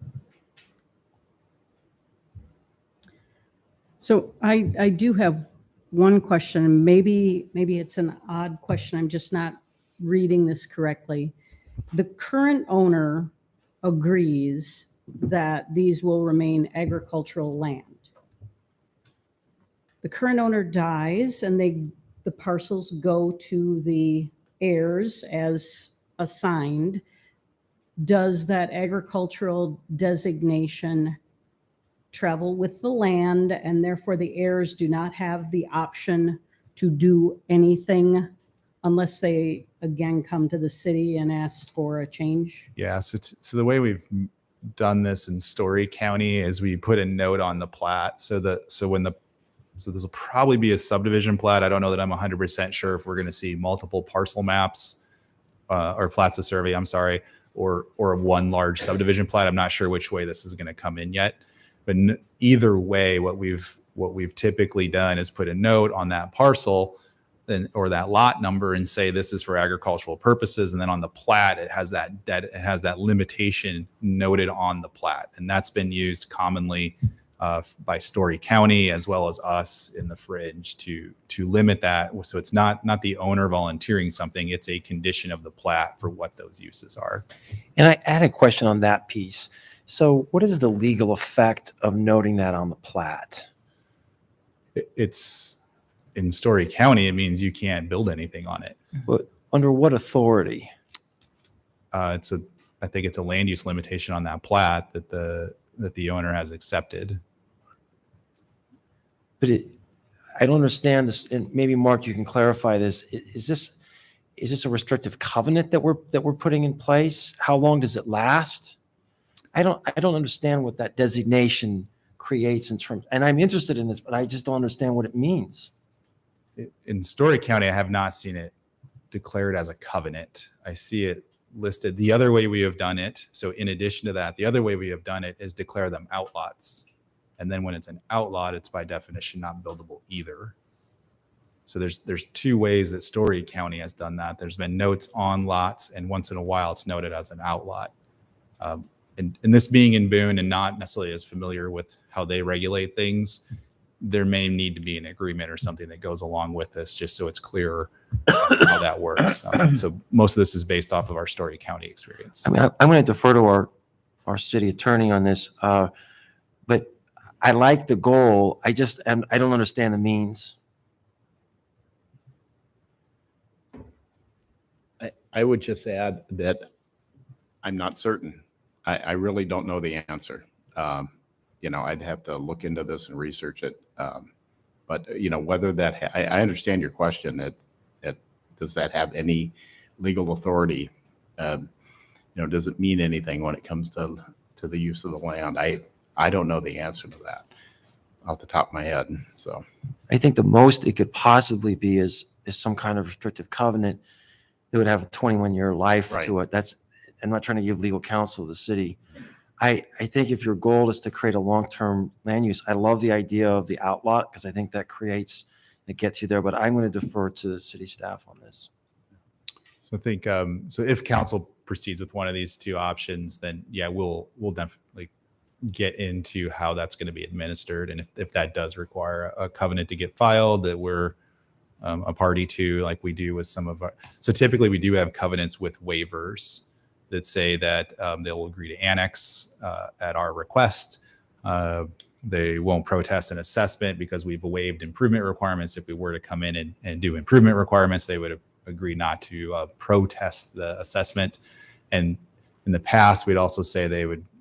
So I do have one question. Maybe it's an odd question. I'm just not reading this correctly. The current owner agrees that these will remain agricultural land. The current owner dies and the parcels go to the heirs as assigned. Does that agricultural designation travel with the land, and therefore the heirs do not have the option to do anything unless they again come to the city and ask for a change? Yeah, so the way we've done this in Story County is we put a note on the plat. So this will probably be a subdivision plat. I don't know that I'm 100% sure if we're going to see multiple parcel maps or plats of survey, I'm sorry, or one large subdivision plat. I'm not sure which way this is going to come in yet. But either way, what we've typically done is put a note on that parcel or that lot number and say this is for agricultural purposes, and then on the plat it has that limitation noted on the plat, and that's been used commonly by Story County as well as us in the fringe to limit that. So it's not the owner volunteering something; it's a condition of the plat for what those uses are. And I had a question on that piece. So what is the legal effect of noting that on the plat? It's in Story County, it means you can't build anything on it. But under what authority? I think it's a land use limitation on that plat that the owner has accepted. But I don't understand this, and maybe Mark, you can clarify this. Is this a restrictive covenant that we're putting in place? How long does it last? I don't understand what that designation creates in terms, and I'm interested in this, but I just don't understand what it means. In Story County, I have not seen it declared as a covenant. I see it listed. The other way we have done it, so in addition to that, the other way we have done it is declare them outlots. And then when it's an outlot, it's by definition not buildable either. So there's two ways that Story County has done that. There's been notes on lots, and once in a while it's noted as an outlot. and this being in Boone and not necessarily as familiar with how they regulate things, there may need to be an agreement or something that goes along with this, just so it's clear how that works. So most of this is based off of our Story County experience. I mean, I'm going to defer to our city attorney on this, but I like the goal. I don't understand the means. I would just add that I'm not certain. I really don't know the answer. I'd have to look into this and research it. But whether that, I understand your question. That does that have any legal authority? Does it mean anything when it comes to the use of the land? I don't know the answer to that off the top of my head. So I think the most it could possibly be is some kind of restrictive covenant that would have a 21-year life Right. to it. I'm not trying to give legal counsel to the city. I think if your goal is to create a long-term land use, I love the idea of the outlot because I think that gets you there, but I'm going to defer to the city staff on this. So I think, so if council proceeds with one of these two options, then yeah, we'll definitely get into how that's going to be administered. And if that does require a covenant to get filed that we're a party to, like we do with some of our, so typically we do have covenants with waivers that say that they'll agree to annex at our request. They won't protest an assessment because we've waived improvement requirements. If we were to come in and do improvement requirements, they would agree not to protest the assessment. And in the past, we'd also say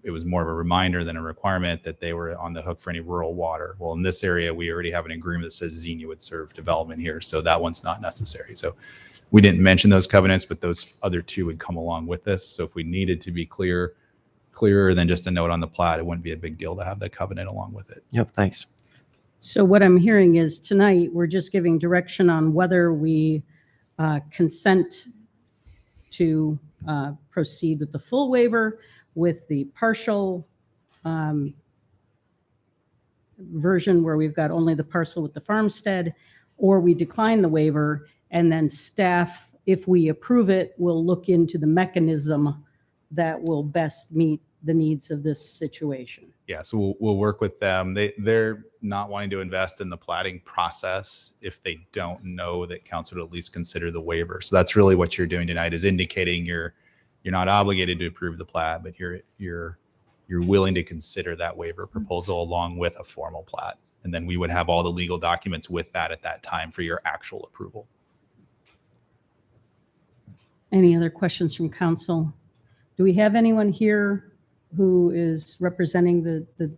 it was more of a reminder than a requirement that they were on the hook for any rural water. Well, in this area, we already have an agreement that says Xenia would serve development here. So that one's not necessary. So we didn't mention those covenants, but those other two would come along with this. So if we needed to be clearer than just a note on the plat, it wouldn't be a big deal to have the covenant along with it. Yep, thanks. So what I'm hearing is tonight, we're just giving direction on whether we consent to proceed with the full waiver, with the partial version where we've got only the parcel with the farmstead, or we decline the waiver, and then staff, if we approve it, will look into the mechanism that will best meet the needs of this situation. Yeah, so we'll work with them. They're not wanting to invest in the platting process if they don't know that council would at least consider the waiver. So that's really what you're doing tonight, is indicating you're not obligated to approve the plat, but you're willing to consider that waiver proposal along with a formal plat. And then we would have all the legal documents with that at that time for your actual approval. Any other questions from council? Do we have anyone here who is representing the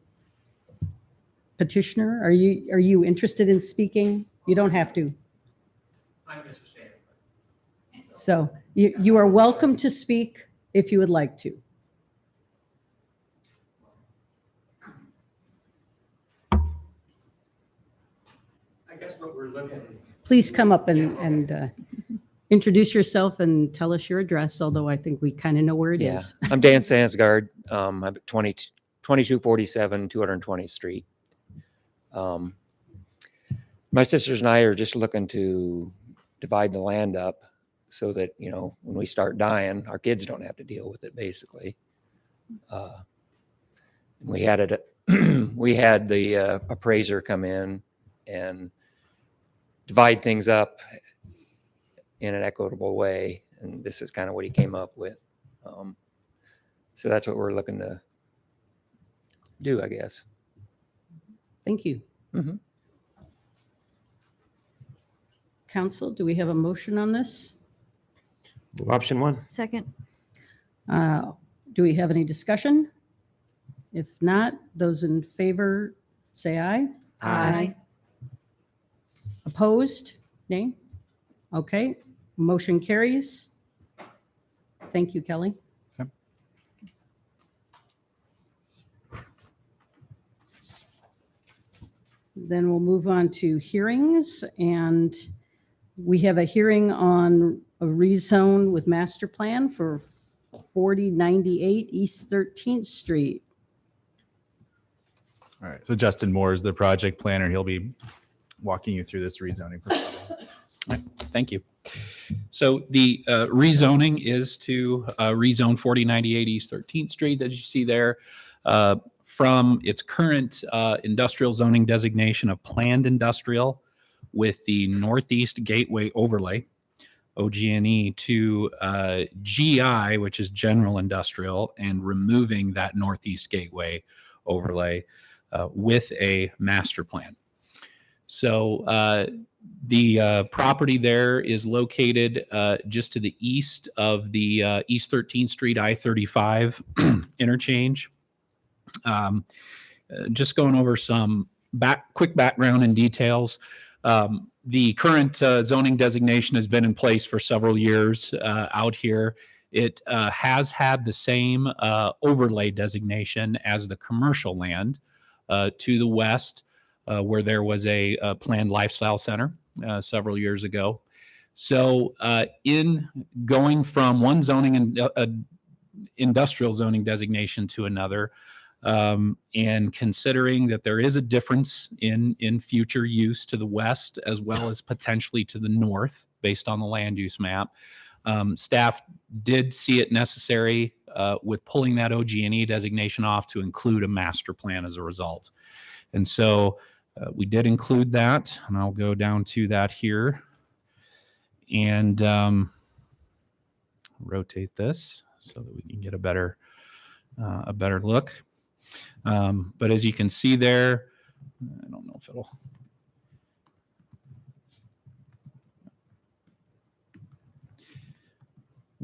petitioner? Are you interested in speaking? You don't have to. I'm Mr. Stanley. So you are welcome to speak if you would like to. I guess what we're looking. Please come up and introduce yourself and tell us your address, although I think we kind of know where it is. I'm Dan Sansgaard. I'm at 2247 220th Street. My sisters and I are just looking to divide the land up so that, when we start dying, our kids don't have to deal with it, basically. We had the appraiser come in and divide things up in an equitable way, and this is kind of what he came up with. So that's what we're looking to do, I guess. Thank you. Mhm. Council, do we have a motion on this? Option one. Second. Do we have any discussion? If not, those in favor say aye. Aye. Opposed? Nay? Okay, motion carries. Thank you, Kelly. Okay. Then we'll move on to hearings, and we have a hearing on a rezone with master plan for 4098 East 13th Street. All right. So Justin Moore is the project planner. He'll be walking you through this rezoning proposal. Thank you. So the rezoning is to rezone 4098 East 13th Street, as you see there, from its current industrial zoning designation of planned industrial with the Northeast Gateway Overlay, OG&E, to GI, which is general industrial, and removing that Northeast Gateway Overlay with a master plan. So the property there is located just to the east of the East 13th Street I-35 interchange. Just going over some quick background and details. The current zoning designation has been in place for several years out here. It has had the same overlay designation as the commercial land to the west, where there was a planned lifestyle center several years ago. So in going from one zoning and industrial zoning designation to another, and considering that there is a difference in future use to the west as well as potentially to the north based on the land use map, staff did see it necessary with pulling that OG&E designation off to include a master plan as a result. And so we did include that, and I'll go down to that here and rotate this so that we can get a better look. But as you can see there, I don't know if it'll.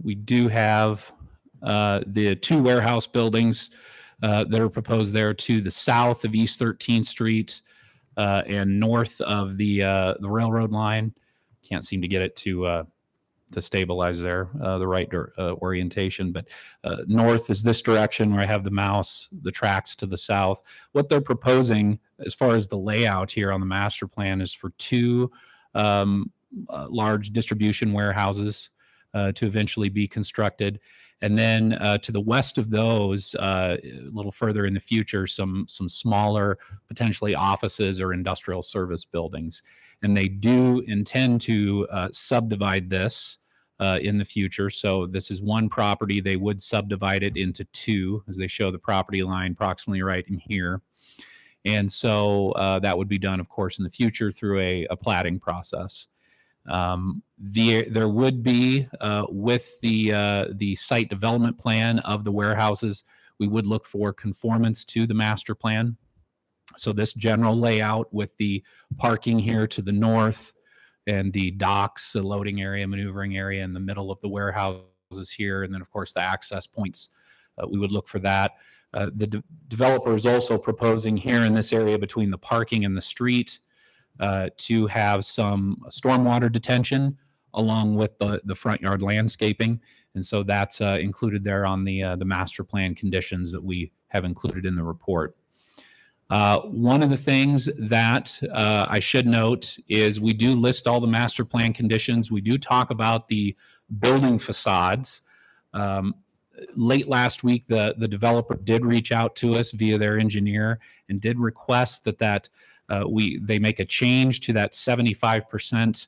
We do have the two warehouse buildings that are proposed there to the south of East 13th Street and north of the railroad line. Can't seem to get it to stabilize there, the right orientation. But north is this direction where I have the mouse, the tracks to the south. What they're proposing as far as the layout here on the master plan is for two large distribution warehouses to eventually be constructed. And then to the west of those, a little further in the future, some smaller, potentially offices or industrial service buildings. And they do intend to subdivide this in the future. So this is one property. They would subdivide it into two, as they show the property line approximately right in here. And so that would be done, of course, in the future through a platting process. There would be with the site development plan of the warehouses, we would look for conformance to the master plan. So this general layout with the parking here to the north and the docks, the loading area, maneuvering area in the middle of the warehouses here, and then of course the access points, we would look for that. The developer is also proposing here in this area between the parking and the street to have some stormwater detention along with the front yard landscaping. And so that's included there on the master plan conditions that we have included in the report. One of the things that I should note is we do list all the master plan conditions. We do talk about the building facades. Late last week, the developer did reach out to us via their engineer and did request that they make a change to that 75%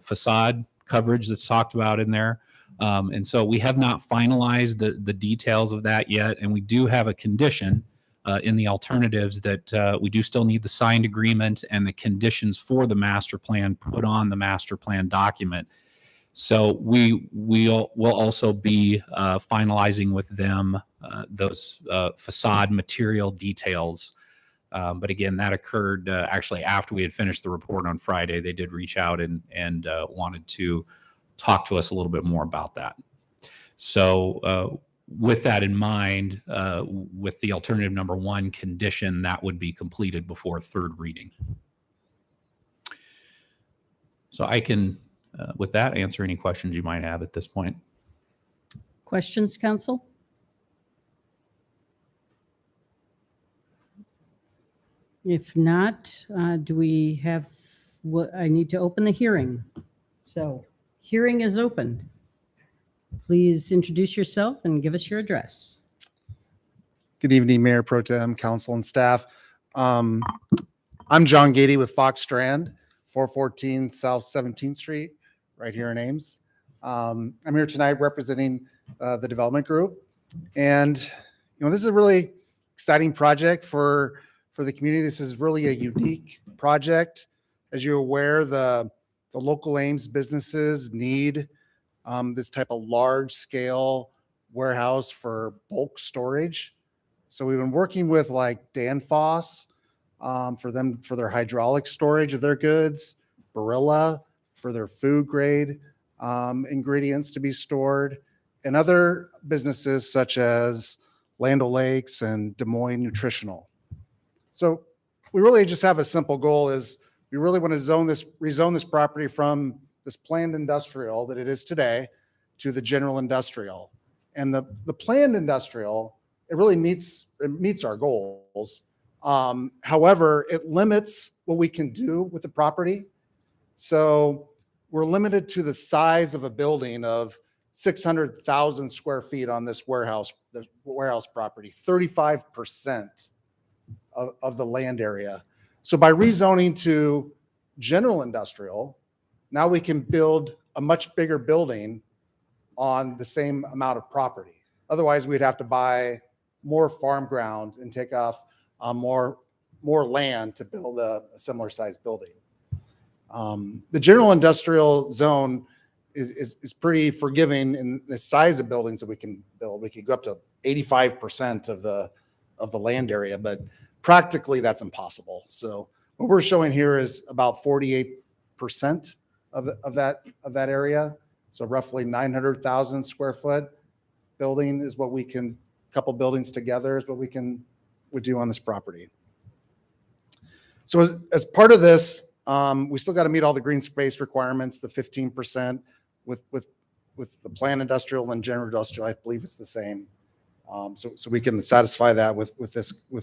facade coverage that's talked about in there. And so we have not finalized the details of that yet. And we do have a condition in the alternatives that we do still need the signed agreement and the conditions for the master plan put on the master plan document. So we'll also be finalizing with them those facade material details. But again, that occurred actually after we had finished the report on Friday. They did reach out and wanted to talk to us a little bit more about that. So with that in mind, with the alternative number one condition, that would be completed before third reading. So I can, with that, answer any questions you might have at this point. Questions, council? If not, do we have what I need to open the hearing? So hearing is opened. Please introduce yourself and give us your address. Good evening, Mayor Pro Tem, council, and staff. I'm John Gady with Fox Strand, 414 South 17th Street, right here in Ames. I'm here tonight representing the development group. And, this is a really exciting project for the community. This is really a unique project. As you're aware, the local Ames businesses need this type of large scale warehouse for bulk storage. So we've been working with like Danfoss for their hydraulic storage of their goods, Barilla for their food grade ingredients to be stored, and other businesses such as Land O'Lakes and Des Moines Nutritional. So we really just have a simple goal is we really want to rezone this property from this planned industrial that it is today to the general industrial. And the planned industrial, it really meets our goals. However, it limits what we can do with the property. So we're limited to the size of a building of 600,000 square feet on this warehouse property, 35% of the land area. So by rezoning to general industrial, now we can build a much bigger building on the same amount of property. Otherwise, we'd have to buy more farm ground and take off more land to build a similar sized building. The general industrial zone is pretty forgiving in the size of buildings that we can build. We could go up to 85% of the land area, but practically that's impossible. So what we're showing here is about 48% of that area. So roughly 900,000 square foot building is what we can, couple buildings together is what would do on this property. So as part of this, we still got to meet all the green space requirements, the 15% with the planned industrial and general industrial. I believe it's the same. So we can satisfy that with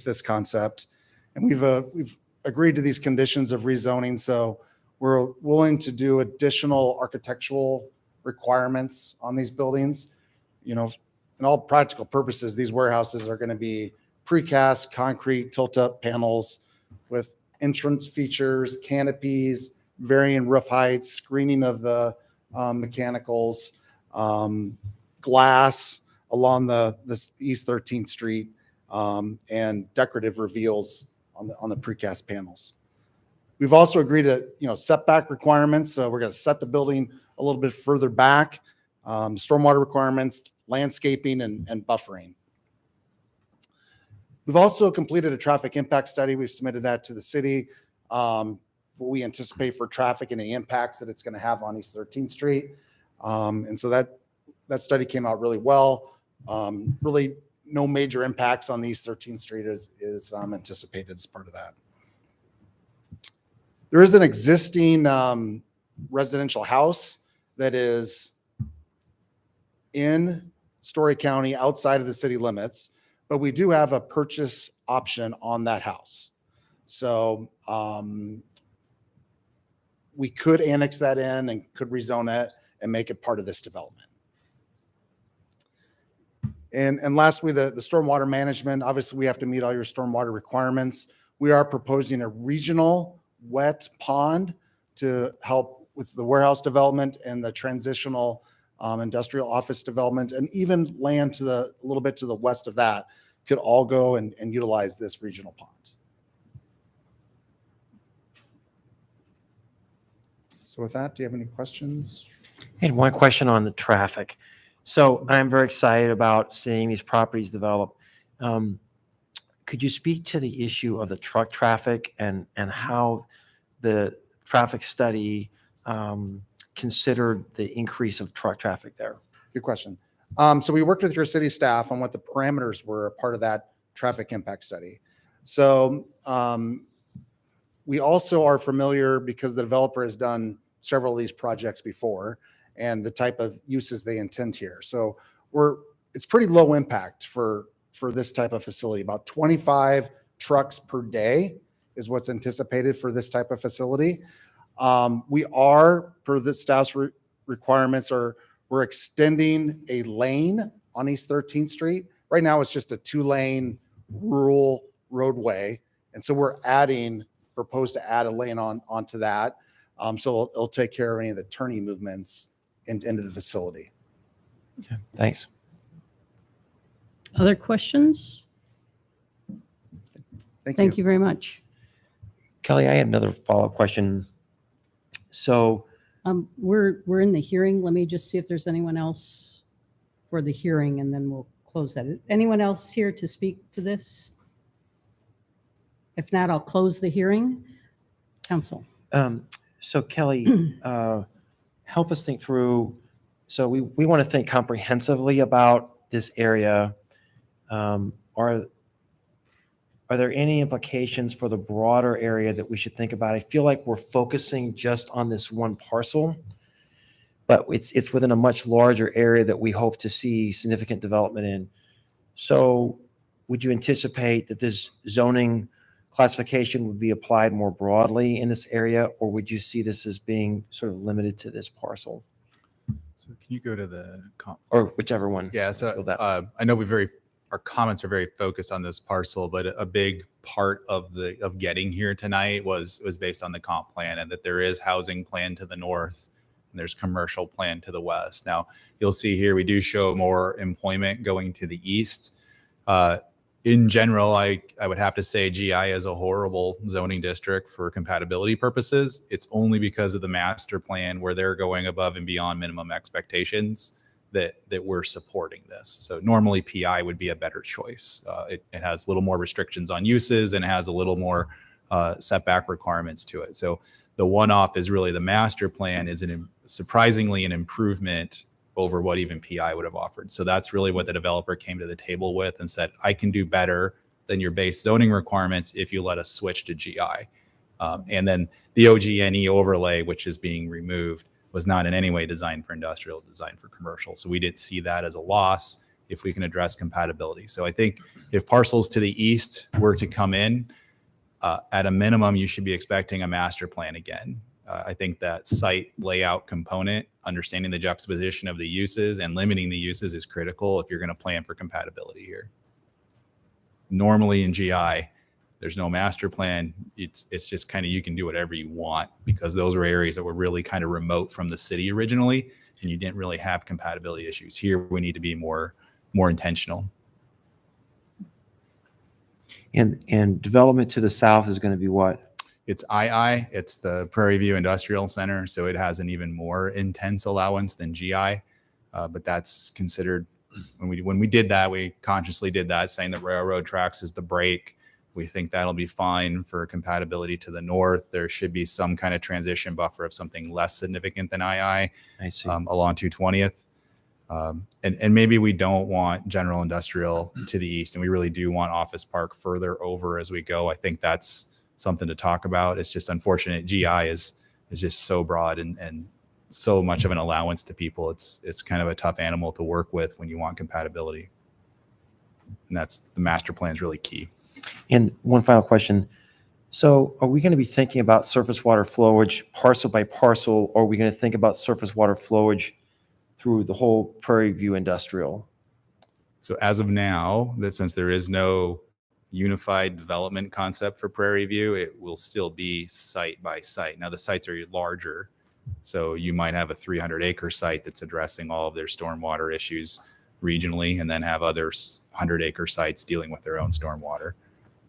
this concept. And we've agreed to these conditions of rezoning. So we're willing to do additional architectural requirements on these buildings. In all practical purposes, these warehouses are going to be precast concrete tilt-up panels with entrance features, canopies, varying roof heights, screening of the mechanicals, glass along the East 13th Street, and decorative reveals on the precast panels. We've also agreed to setback requirements. So we're going to set the building a little bit further back, stormwater requirements, landscaping, and buffering. We've also completed a traffic impact study. We submitted that to the city. What we anticipate for traffic and the impacts that it's going to have on East 13th Street. And so that study came out really well. Really no major impacts on East 13th Street is anticipated as part of that. There is an existing residential house that is in Story County outside of the city limits, but we do have a purchase option on that house. So we could annex that in and could rezone it and make it part of this development. And lastly, the stormwater management. Obviously, we have to meet all your stormwater requirements. We are proposing a regional wet pond to help with the warehouse development and the transitional industrial office development, and even land to a little bit to the west of that could all go and utilize this regional pond. So with that, do you have any questions? I had one question on the traffic. So I'm very excited about seeing these properties develop. Could you speak to the issue of the truck traffic and how the traffic study considered the increase of truck traffic there? Good question. So we worked with your city staff on what the parameters were a part of that traffic impact study. So we also are familiar because the developer has done several of these projects before and the type of uses they intend here. So it's pretty low impact for this type of facility. About 25 trucks per day is what's anticipated for this type of facility. We are, per the staff's requirements, we're extending a lane on East 13th Street. Right now, it's just a 2-lane rural roadway. And so we're proposed to add a lane onto that. So it'll take care of any of the turning movements into the facility. Thanks. Other questions? Thank you very much. Kelly, I had another follow-up question. So, We're in the hearing. Let me just see if there's anyone else for the hearing, and then we'll close that. Anyone else here to speak to this? If not, I'll close the hearing. Council. so Kelly, help us think through. So we want to think comprehensively about this area. Are there any implications for the broader area that we should think about? I feel like we're focusing just on this one parcel, but it's within a much larger area that we hope to see significant development in. So would you anticipate that this zoning classification would be applied more broadly in this area, or would you see this as being sort of limited to this parcel? So can you go to the comp? Or whichever one. Yeah, so I know our comments are very focused on this parcel, but a big part of getting here tonight was based on the comp plan, and that there is housing plan to the north and there's commercial plan to the west. Now you'll see here we do show more employment going to the east. In general, I would have to say GI is a horrible zoning district for compatibility purposes. It's only because of the master plan where they're going above and beyond minimum expectations that we're supporting this. So normally PI would be a better choice. It has a little more restrictions on uses and has a little more setback requirements to it. So the one-off is really the master plan is surprisingly an improvement over what even PI would have offered. So that's really what the developer came to the table with and said, I can do better than your base zoning requirements if you let us switch to GI. And then the OG&E overlay, which is being removed, was not in any way designed for industrial, designed for commercial. So we didn't see that as a loss if we can address compatibility. So I think if parcels to the east were to come in, at a minimum, you should be expecting a master plan again. I think that site layout component, understanding the juxtaposition of the uses and limiting the uses is critical if you're going to plan for compatibility here. Normally in GI, there's no master plan. It's just kind of, you can do whatever you want because those were areas that were really kind of remote from the city originally, and you didn't really have compatibility issues. Here, we need to be more intentional. And development to the south is going to be what? It's II. It's the Prairie View Industrial Center, so it has an even more intense allowance than GI. But that's considered, when we did that, we consciously did that, saying that railroad tracks is the break. We think that'll be fine for compatibility to the north. There should be some kind of transition buffer of something less significant than II. I see. Along 220th. And maybe we don't want general industrial to the east, and we really do want office park further over as we go. I think that's something to talk about. It's just unfortunate. GI is just so broad and so much of an allowance to people. It's kind of a tough animal to work with when you want compatibility. And that's, the master plan is really key. And one final question. So are we going to be thinking about surface water flowage parcel by parcel, or are we going to think about surface water flowage through the whole Prairie View Industrial? So as of now, that since there is no unified development concept for Prairie View, it will still be site by site. Now the sites are larger, so you might have a 300-acre site that's addressing all of their stormwater issues regionally, and then have other 100-acre sites dealing with their own stormwater.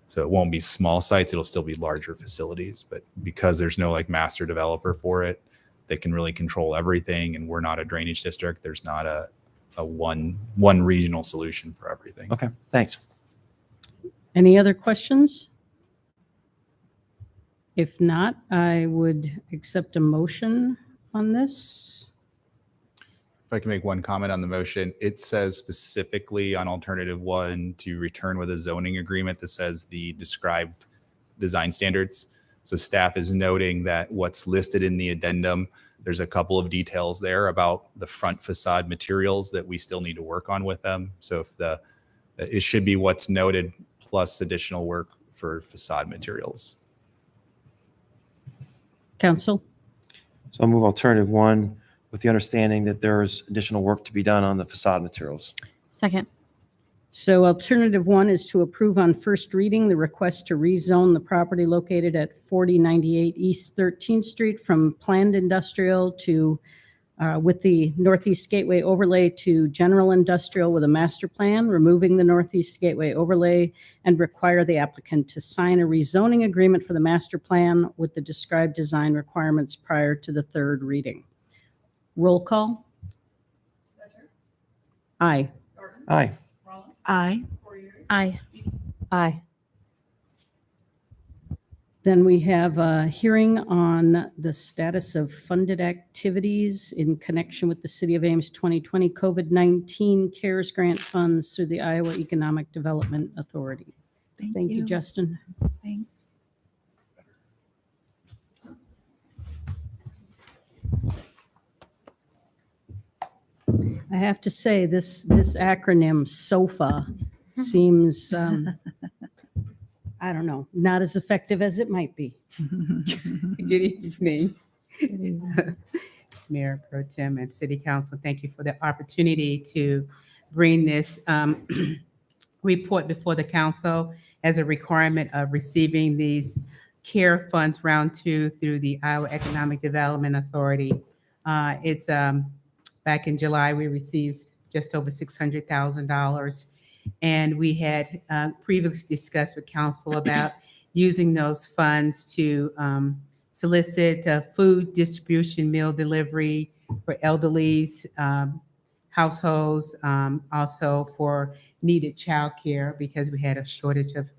So it won't be small sites, it'll still be larger facilities. But because there's no like master developer for it that can really control everything, and we're not a drainage district, there's not a one regional solution for everything. Okay, thanks. Any other questions? If not, I would accept a motion on this. If I can make one comment on the motion, it says specifically on alternative 1 to return with a zoning agreement that says the described design standards. So staff is noting that what's listed in the addendum, there's a couple of details there about the front facade materials that we still need to work on with them. So if it should be what's noted plus additional work for facade materials. Council? So I'll move alternative 1 with the understanding that there's additional work to be done on the facade materials. Second. So alternative one is to approve on first reading the request to rezone the property located at 4098 East 13th Street from planned industrial to, with the Northeast Gateway overlay, to general industrial with a master plan, removing the Northeast Gateway overlay, and require the applicant to sign a rezoning agreement for the master plan with the described design requirements prior to the third reading. Roll call. Aye. Aye. Aye. Aye. Aye. Then we have a hearing on the status of funded activities in connection with the City of Ames 2020 COVID-19 CARES grant funds through the Iowa Economic Development Authority. Thank you, Justin. Thanks. I have to say, this acronym SOFA seems, I don't know, not as effective as it might be. Good evening, Mayor Pro Tem and City Council. Thank you for the opportunity to bring this report before the council as a requirement of receiving these CARE funds round 2 through the Iowa Economic Development Authority. It's back in July, we received just over $600,000. And we had previously discussed with council about using those funds to solicit food distribution, meal delivery for elderlies, households, also for needed childcare, because we had a shortage of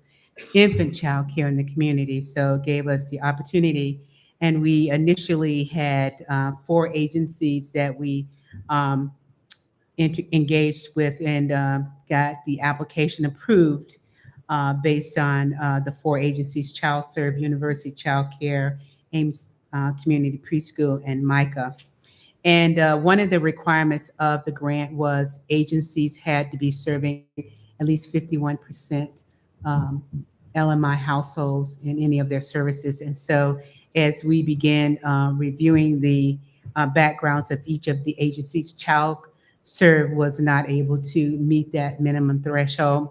infant childcare in the community. So it gave us the opportunity. And we initially had 4 agencies that we engaged with and got the application approved based on the 4 agencies: Child Serve, University Child Care, Ames Community Preschool, and MICA. And one of the requirements of the grant was agencies had to be serving at least 51% LMI households in any of their services. And so as we began reviewing the backgrounds of each of the agencies, Child Serve was not able to meet that minimum threshold.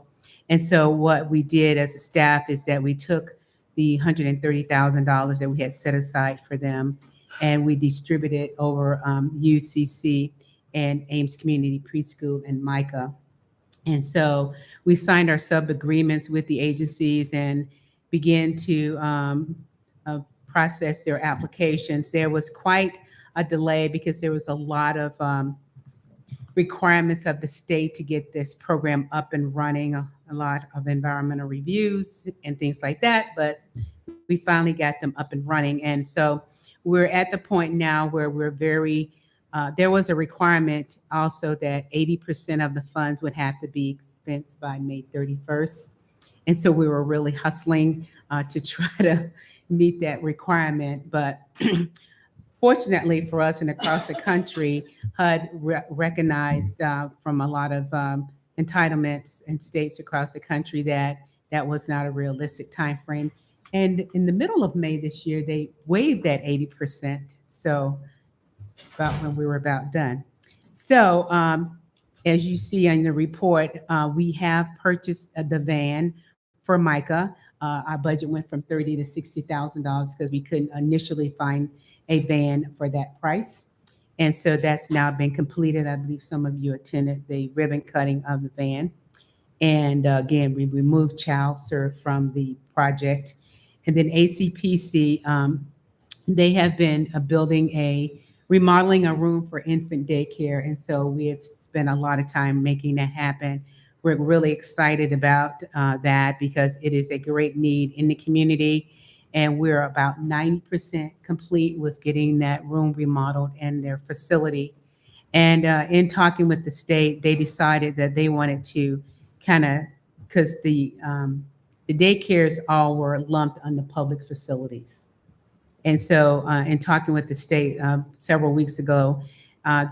And so what we did as a staff is that we took the $130,000 that we had set aside for them, and we distributed over UCC and Ames Community Preschool and MICA. And so we signed our sub-agreements with the agencies and began to process their applications. There was quite a delay because there was a lot of requirements of the state to get this program up and running, a lot of environmental reviews and things like that, but we finally got them up and running. And so we're at the point now where we're very, there was a requirement also that 80% of the funds would have to be expensed by May 31st. And so we were really hustling to try to meet that requirement. But fortunately for us and across the country, HUD recognized from a lot of entitlements in states across the country that that was not a realistic time frame. And in the middle of May this year, they waived that 80%. So about when we were about done. So as you see in the report, we have purchased the van for MICA. Our budget went from $30,000 to $60,000 because we couldn't initially find a van for that price. And so that's now been completed. I believe some of you attended the ribbon cutting of the van. And again, we removed Child Serve from the project. And then ACPC, they have been remodeling a room for infant daycare. And so we have spent a lot of time making that happen. We're really excited about that because it is a great need in the community. And we're about 90% complete with getting that room remodeled and their facility. And in talking with the state, they decided that they wanted to kind of, because the daycares all were lumped under public facilities. And so in talking with the state several weeks ago,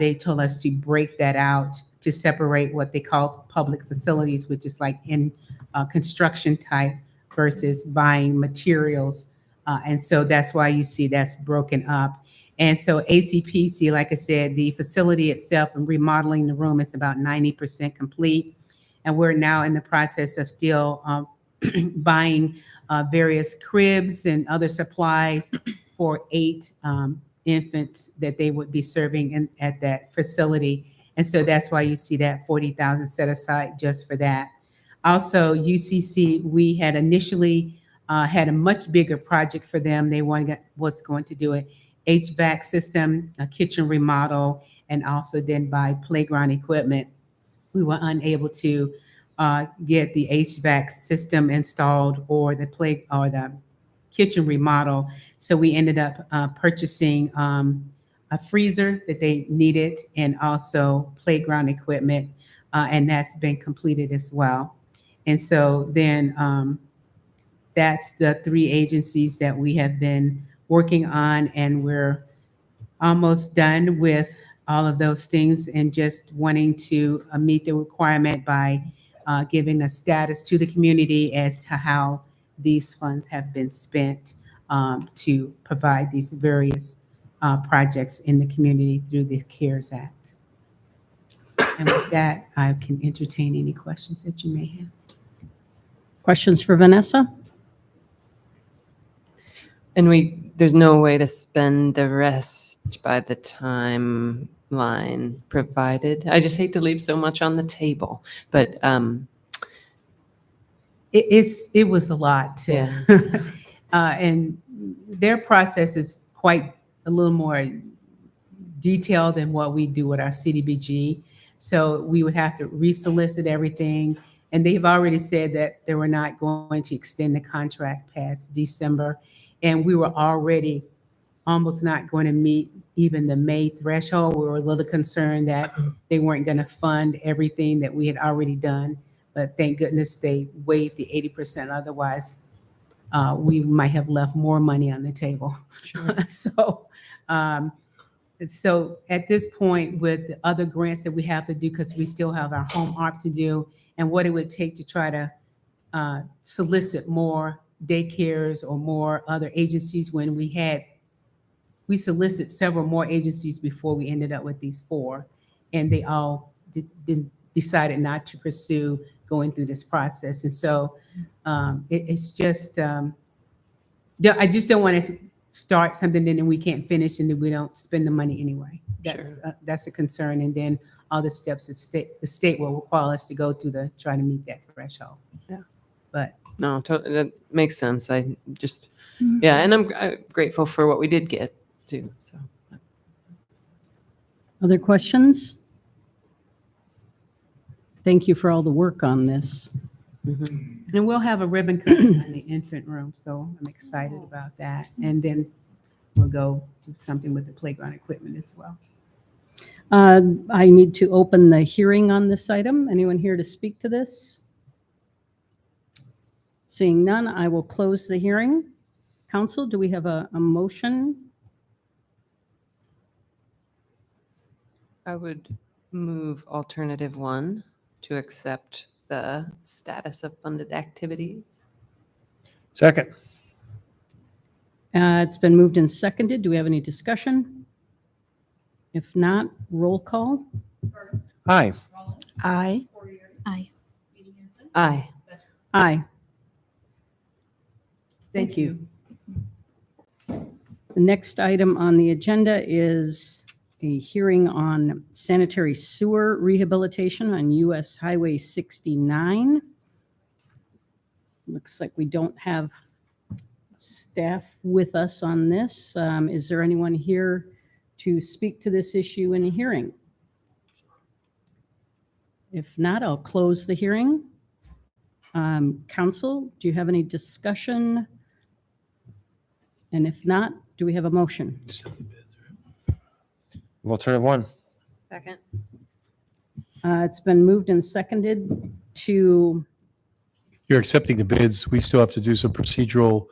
they told us to break that out to separate what they call public facilities, which is like in construction type versus buying materials. And so that's why you see that's broken up. And so ACPC, like I said, the facility itself and remodeling the room is about 90% complete. and we're now in the process of still buying various cribs and other supplies for 8 infants that they would be serving at that facility. And so that's why you see that 40,000 set aside just for that. Also, UCC, we had initially had a much bigger project for them. They was going to do an HVAC system, a kitchen remodel, and also then buy playground equipment. We were unable to get the HVAC system installed or the kitchen remodel. So we ended up purchasing a freezer that they needed and also playground equipment, and that's been completed as well. And so then that's the 3 agencies that we have been working on, and we're almost done with all of those things and just wanting to meet the requirement by giving a status to the community as to how these funds have been spent to provide these various projects in the community through the CARES Act. And with that, I can entertain any questions that you may have. Questions for Vanessa? And there's no way to spend the rest by the timeline provided. I just hate to leave so much on the table, but it was a lot. Yeah. And their process is quite a little more detailed than what we do with our CDBG. So we would have to resolicit everything. And they've already said that they were not going to extend the contract past December. And we were already almost not going to meet even the May threshold. We were a little concerned that they weren't going to fund everything that we had already done. But thank goodness they waived the 80%. Otherwise, we might have left more money on the table. Sure. So at this point, with the other grants that we have to do, because we still have our home ARP to do, and what it would take to try to solicit more daycares or more other agencies, when we solicit several more agencies before we ended up with these 4, and they all decided not to pursue going through this process. And so it's just, I just don't want to start something and then we can't finish and then we don't spend the money anyway. That's a concern. And then all the steps that the state will require us to go through to try to meet that threshold. Yeah. But no, that makes sense. I just, yeah, and I'm grateful for what we did get too. So, Other questions? Thank you for all the work on this. mm-hmm. And we'll have a ribbon cutting in the infant room, so I'm excited about that. And then we'll go do something with the playground equipment as well. I need to open the hearing on this item. Anyone here to speak to this? Seeing none, I will close the hearing. Council, do we have a motion? I would move alternative 1 to accept the status of funded activities. Second. It's been moved and seconded. Do we have any discussion? If not, roll call. Aye. Aye. Aye. Aye. Aye. Thank you. The next item on the agenda is a hearing on sanitary sewer rehabilitation on US Highway 69. Looks like we don't have staff with us on this. Is there anyone here to speak to this issue in a hearing? If not, I'll close the hearing. Council, do you have any discussion? And if not, do we have a motion? Alternative 1. Second. It's been moved and seconded to, You're accepting the bids. We still have to do some procedural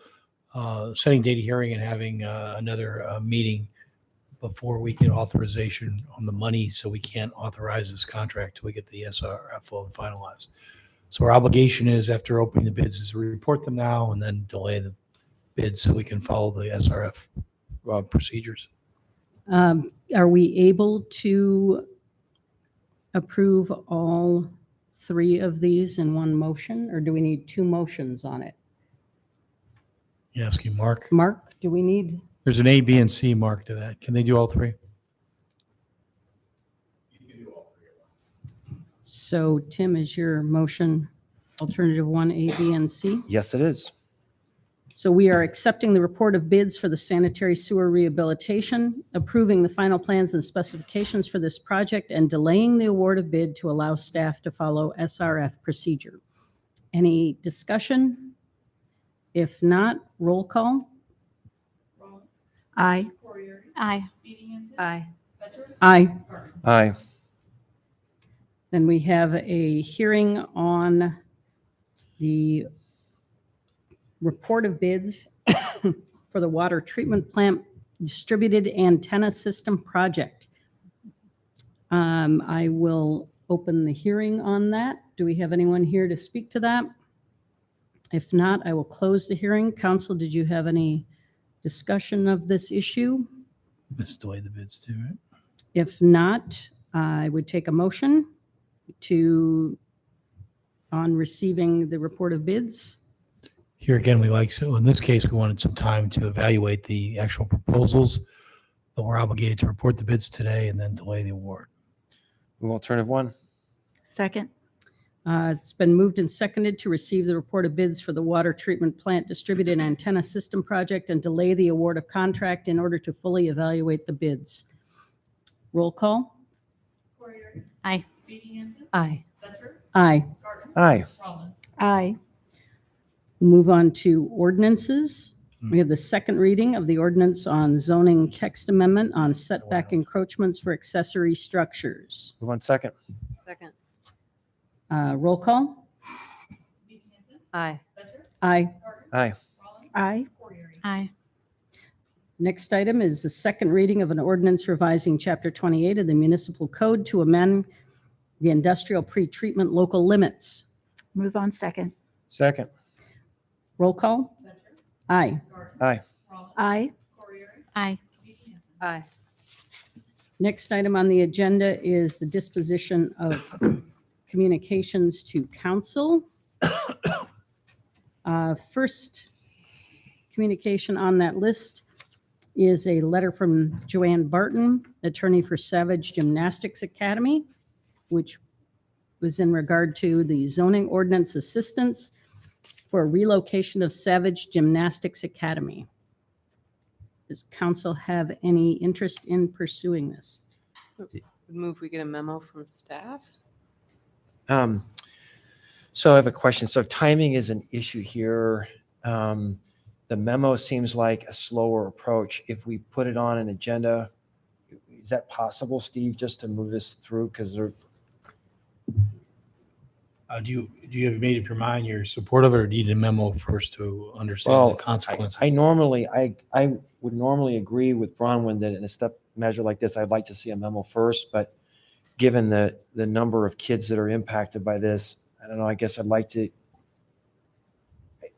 setting date of hearing and having another meeting before we get authorization on the money. So we can't authorize this contract till we get the SRF full finalized. So our obligation is, after opening the bids, is to report them now and then delay the bids so we can follow the SRF procedures. are we able to approve all 3 of these in one motion, or do we need 2 motions on it? You asking Mark? Mark, do we need? There's an A, B, and C mark to that. Can they do all three? So Tim, is your motion alternative 1, A, B, and C? Yes, it is. So we are accepting the report of bids for the sanitary sewer rehabilitation, approving the final plans and specifications for this project, and delaying the award of bid to allow staff to follow SRF procedure. Any discussion? If not, roll call. Aye. Aye. Aye. Aye. Aye. Then we have a hearing on the report of bids for the water treatment plant distributed antenna system project. I will open the hearing on that. Do we have anyone here to speak to that? If not, I will close the hearing. Council, did you have any discussion of this issue? Let's delay the bids too, right? If not, I would take a motion on receiving the report of bids. Here again, so in this case, we wanted some time to evaluate the actual proposals, but we're obligated to report the bids today and then delay the award. Move alternative 1. Second. It's been moved and seconded to receive the report of bids for the water treatment plant distributed antenna system project and delay the award of contract in order to fully evaluate the bids. Roll call. Aye. Aye. Aye. Aye. Aye. Move on to ordinances. We have the second reading of the ordinance on zoning text amendment on setback encroachments for accessory structures. Move on second. Second. Roll call. Aye. Aye. Aye. Aye. Aye. Next item is the second reading of an ordinance revising Chapter 28 of the Municipal Code to amend the industrial pretreatment local limits. Move on second. Second. Roll call. Aye. Aye. Aye. Aye. Aye. Next item on the agenda is the disposition of communications to council. First communication on that list is a letter from Joanne Barton, attorney for Savage Gymnastics Academy, which was in regard to the zoning ordinance assistance for relocation of Savage Gymnastics Academy. Does council have any interest in pursuing this? Move we get a memo from staff? So I have a question. So timing is an issue here. The memo seems like a slower approach. If we put it on an agenda, is that possible, Steve, just to move this through? Because they're. Do you have made up your mind you're supportive of it, or do you need a memo first to understand the consequences? I would normally agree with Bronwyn that in a step measure like this, I'd like to see a memo first, but given the number of kids that are impacted by this, I don't know, I guess I'd like to,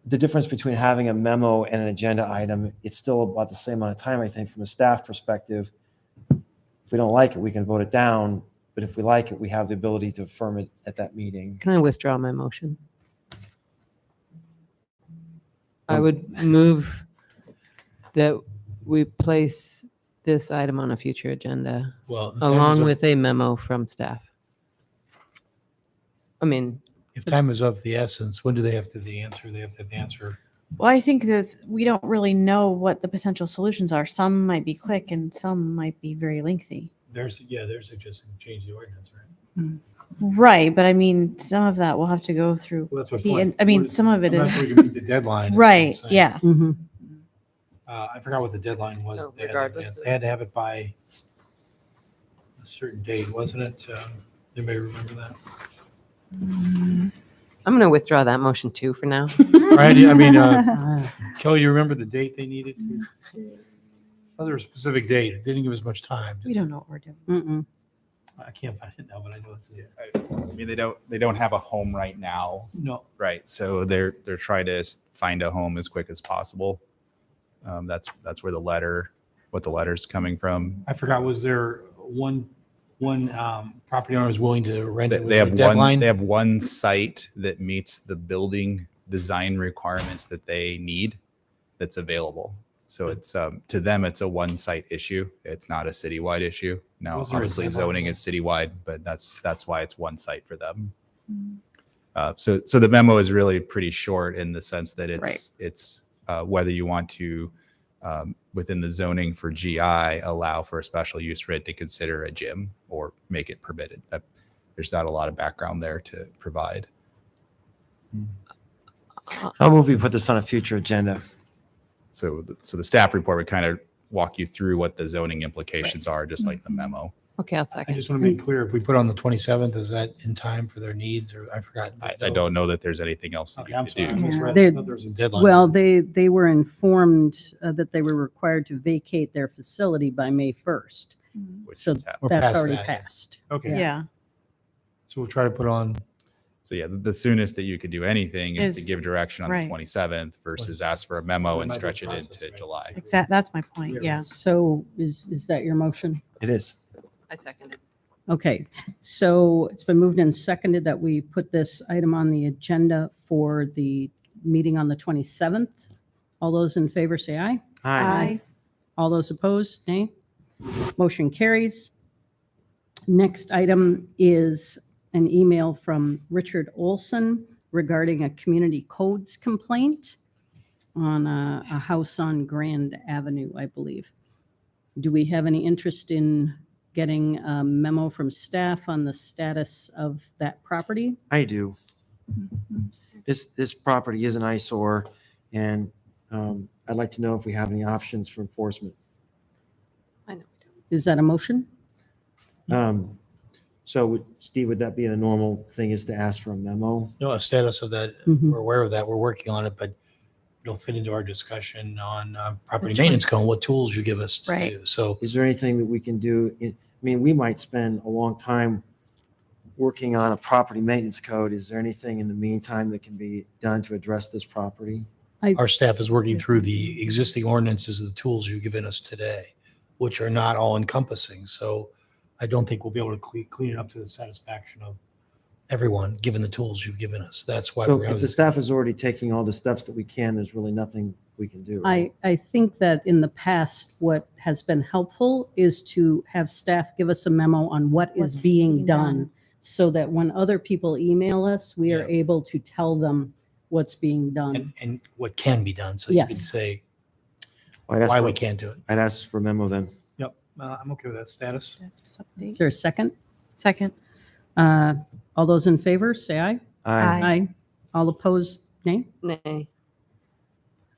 the difference between having a memo and an agenda item, it's still about the same amount of time, I think, from a staff perspective. If we don't like it, we can vote it down, but if we like it, we have the ability to affirm it at that meeting. Can I withdraw my motion? I would move that we place this item on a future agenda Well, the time along is up. with a memo from staff. I mean, If time is of the essence, when do they have to have the answer? They have to have the answer. Well, I think that we don't really know what the potential solutions are. Some might be quick and some might be very lengthy. They're suggesting change the ordinance, right? Right, but I mean, some of that will have to go through. Well, that's my P- point. and- I mean, some of it Unless is we can meet the deadline. is what I'm right. saying. Yeah. Mhm. I forgot what the deadline was. No, They had to regardless advance. of- They had to have it by a certain date, wasn't it? Anybody remember that? I'm going to withdraw that motion too for now. Right, I mean, Kelly, you remember the date they needed? Oh, there was a specific date. It didn't give us much time. We don't know what we're doing. Mm-mm. I can't find it now, but I know it's there. I mean, they don't have a home right now, No, right? So they're trying to find a home as quick as possible. That's where what the letter's coming from. I forgot, was there one one property owner is willing to rent it with They a have deadline. they have one site that meets the building design requirements that they need that's available. So it's to them, it's a one site issue. It's not a citywide issue. Now, Was there a obviously deadline? zoning is citywide, but that's why it's one site for them. So the memo is really pretty short in the sense that it's whether you want to within the zoning for GI allow for a special use for it to consider a gym or make it permitted. There's not a lot of background there to provide. I'll move we put this on a future agenda. So the staff report would kind of walk you through what the zoning implications are, just like the memo. Okay, I'll I second. just want to make clear, if we put on the 27th, is that in time for their needs, or I forgot? I don't know that there's anything else that Okay, you I'm could sorry. I do. misread. They're- I thought there was a deadline. Well, they were informed that they were required to vacate their facility by May 1st. Which So is happening. We're that's past already that. passed. Okay. Yeah. So we'll try to put on, So yeah, the soonest that you could do anything is to Is- give direction on the right. 27th versus ask for a memo and Might be stretch it process, into right? July. Exactly. That's my point. Yeah. So is that your motion? It is. I second it. Okay, so it's been moved and seconded that we put this item on the agenda for the meeting on the 27th. All those in favor say aye. Aye. All those opposed, nay. Motion carries. Next item is an email from Richard Olson regarding a community codes complaint on a house on Grand Avenue, I believe. Do we have any interest in getting a memo from staff on the status of that property? I do. This property is an eyesore, and I'd like to know if we have any options for enforcement. I know. Is that a motion? Steve, would that be a normal thing, is to ask for a memo? no, a status of that. Mhm. We're aware of that. We're working on it, but it'll fit into our discussion on property Which maintenance code, what tools you give us to Right. do. So Is there anything that we can do? I mean, we might spend a long time working on a property maintenance code. Is there anything in the meantime that can be done to address this property? our staff is working through the existing ordinances, the tools you've given us today, which are not all encompassing. So I don't think we'll be able to clean it up to the satisfaction of everyone, given the tools you've given us. That's why So we're if having the staff is already taking all the steps that we can, there's really nothing we can do. right? I think that in the past, what has been helpful is to have staff give us a memo on what is What's being being done, done. so that when other people email us, we are able to tell them what's being done. and what can be done. So you can Yes. say I'd ask why for- we can't do it. I'd ask for a memo then. Yep. I'm okay with that status. Is there a second? Second. All those in favor, say aye. Aye. Aye. All opposed, nay. Nay.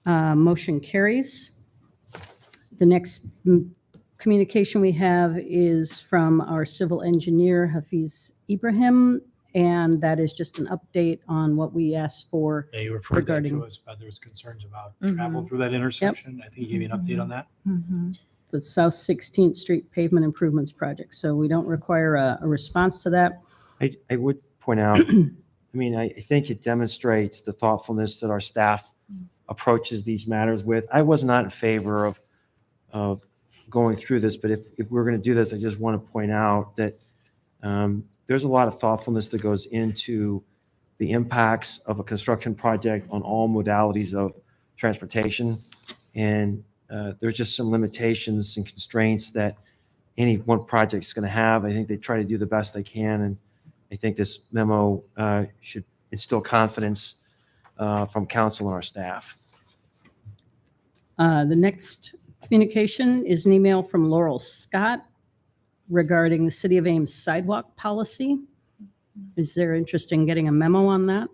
Motion carries. The next communication we have is from our civil engineer, Hafiz Ibrahim, and that is just an update on what we asked for. Yeah, you referred that Regarding- to us, but there was concerns about Mhm. travel through that intersection. I think he gave you an update on that. Mhm. It's the South 16th Street Pavement Improvements Project, so we don't require a response to that. I would point out, I mean, I think it demonstrates the thoughtfulness that our staff approaches these matters with. I was not in favor of going through this, but if we're going to do this, I just want to point out that there's a lot of thoughtfulness that goes into the impacts of a construction project on all modalities of transportation. And there's just some limitations and constraints that any one project is going to have. I think they try to do the best they can, and I think this memo should instill confidence from council and our staff. The next communication is an email from Laurel Scott regarding the City of Ames sidewalk policy. Is there interest in getting a memo on that?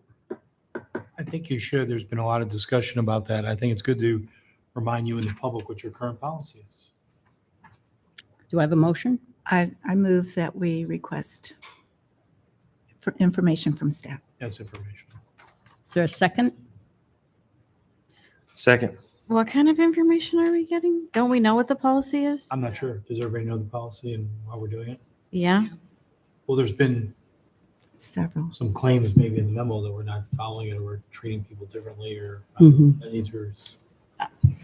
I think you should. There's been a lot of discussion about that. I think it's good to remind you and the public what your current policy is. Do I have a motion? I move that we request for information from staff. That's information. Is there a second? Second. What kind of information are we getting? Don't we know what the policy is? I'm not sure. Does everybody know the policy and why we're doing it? Yeah. Well, there's been Several. some claims maybe in the memo that we're not following it or we're treating people differently or Mhm. that needs to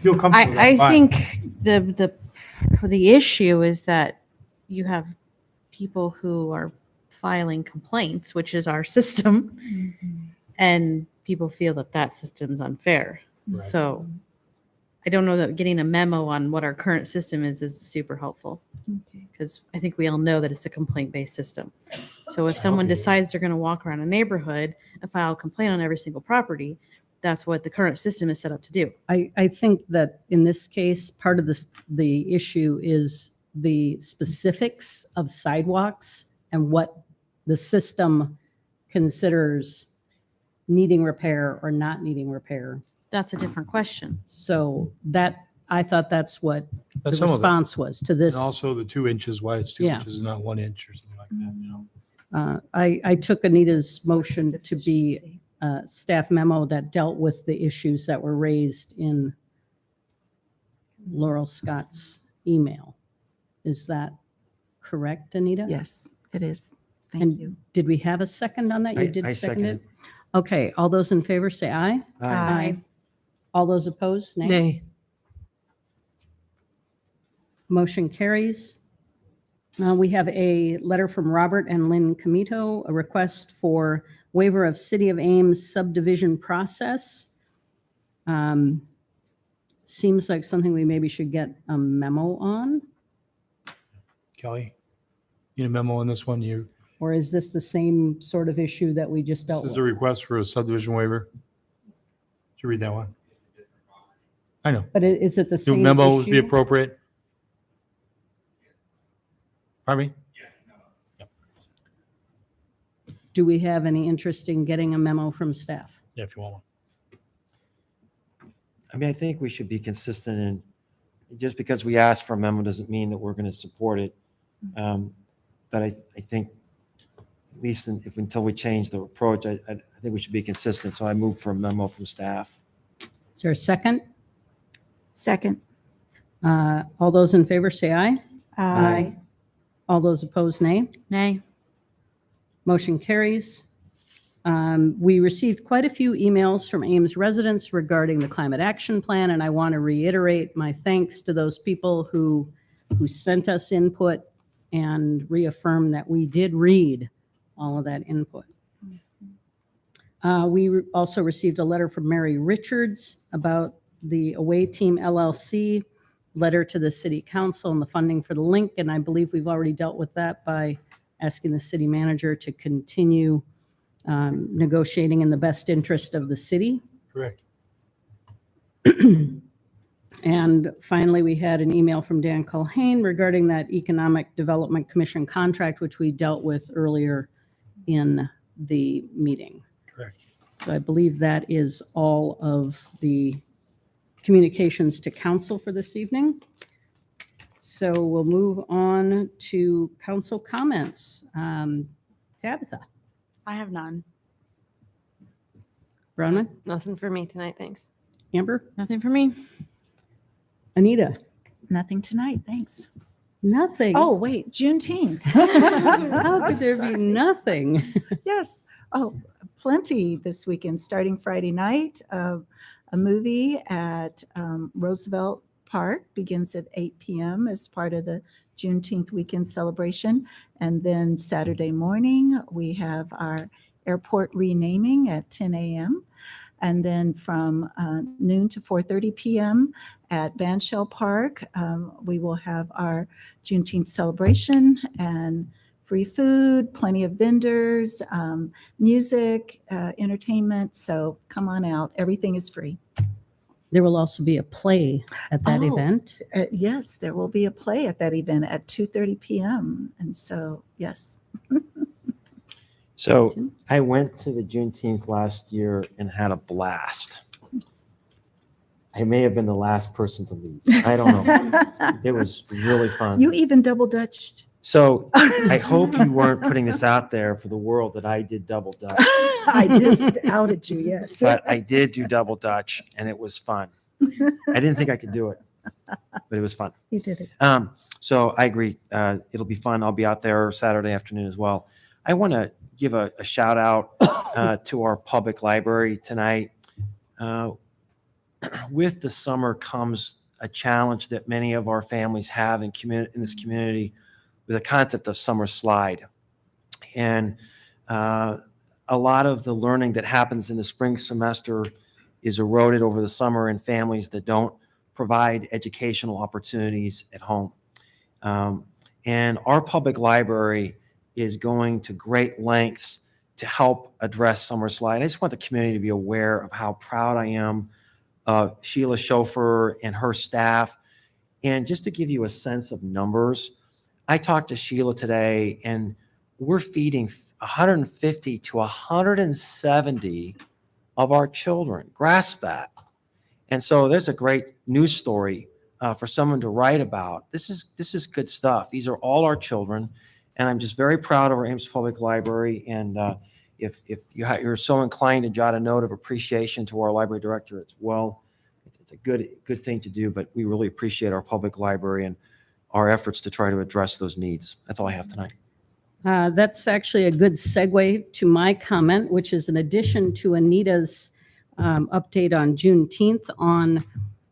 feel comfortable. I that's fine. think the issue is that you have people who are filing complaints, which is our system, and people feel that that system's unfair. Right. So I don't know that getting a memo on what our current system is super helpful, because I think we all know that it's a complaint-based system. So if someone decides they're going to walk around a neighborhood and file a complaint on every single property, that's what the current system is set up to do. I think that in this case, part of the issue is the specifics of sidewalks and what the system considers needing repair or not needing repair. That's a different question. So that, I thought that's what That's the some of it. response was to this. And also the 2 inches, why it's 2 Yeah. inches and not 1 inch or something like that, you know? I took Anita's motion to be a staff memo that dealt with the issues that were raised in Laurel Scott's email. Is that correct, Anita? Yes, it is. Thank And you. did we have a second on that? You did I second it? second Okay, all those in favor say aye. Aye. All those opposed, nay. Nay. Motion carries. We have a letter from Robert and Lynn Comito, a request for waiver of City of Ames subdivision process. Seems like something we maybe should get a memo on, Kelly, need a memo on this one? or is this the same sort of issue that we just dealt This is with? a request for a subdivision waiver. Did you read that one? I know. But is it the Do same memos be issue? appropriate? Pardon me? Do we have any interest in getting a memo from staff? Yeah, if you want one. I mean, I think we should be consistent, and just because we ask for a memo doesn't mean that we're going to support it. But I think, at least until we change the approach, I think we should be consistent. So I move for a memo from staff. Is there a second? Second. All those in favor say aye. Aye. All those opposed, nay. Nay. Motion carries. We received quite a few emails from Ames residents regarding the climate action plan, and I want to reiterate my thanks to those people who sent us input and reaffirm that we did read all of that input. We also received a letter from Mary Richards about the Away Team LLC letter to the city council and the funding for the link, and I believe we've already dealt with that by asking the city manager to continue negotiating in the best interest of the city. Correct. And finally, we had an email from Dan Culhane regarding that Economic Development Commission contract, which we dealt with earlier in the meeting. Correct. So I believe that is all of the communications to council for this evening. So we'll move on to council comments. Tabitha, I have none. Bronwyn, Nothing for me tonight, thanks. Amber, Nothing for me. Anita, Nothing tonight, thanks. nothing. Oh, wait, Juneteenth. How could there be nothing? Yes. Oh, plenty this weekend, starting Friday night. A movie at Roosevelt Park begins at 8 p.m. as part of the Juneteenth weekend celebration. And then Saturday morning, we have our airport renaming at 10 a.m. And then from noon to 4:30 p.m. at Bandshell Park, we will have our Juneteenth celebration and free food, plenty of vendors, music, entertainment. So come on out. Everything is free. There will also be a play at that Oh, event. Yes, there will be a play at that event at 2:30 p.m. And so, yes. So I went to the Juneteenth last year and had a blast. I may have been the last person to leave. I don't know. It was really fun. You even double dutched. So I hope you weren't putting this out there for the world that I did double dutch, I just outed you, yes. but I did do double dutch and it was fun. I didn't think I could do it, but it was fun. You did it. So I agree. It'll be fun. I'll be out there Saturday afternoon as well. I want to give a shout out to our public library tonight. With the summer comes a challenge that many of our families have in this community, with the concept of summer slide. And a lot of the learning that happens in the spring semester is eroded over the summer in families that don't provide educational opportunities at home. And our public library is going to great lengths to help address summer slide. I just want the community to be aware of how proud I am of Sheila Schofer and her staff. And just to give you a sense of numbers, I talked to Sheila today, and we're feeding 150 to 170 of our children. Grasp that. And so there's a great news story for someone to write about. This is good stuff. These are all our children, and I'm just very proud of our Ames Public Library. And if you're so inclined to jot a note of appreciation to our library director as well, it's a good thing to do. But we really appreciate our public library and our efforts to try to address those needs. That's all I have tonight. That's actually a good segue to my comment, which is in addition to Anita's update on Juneteenth. On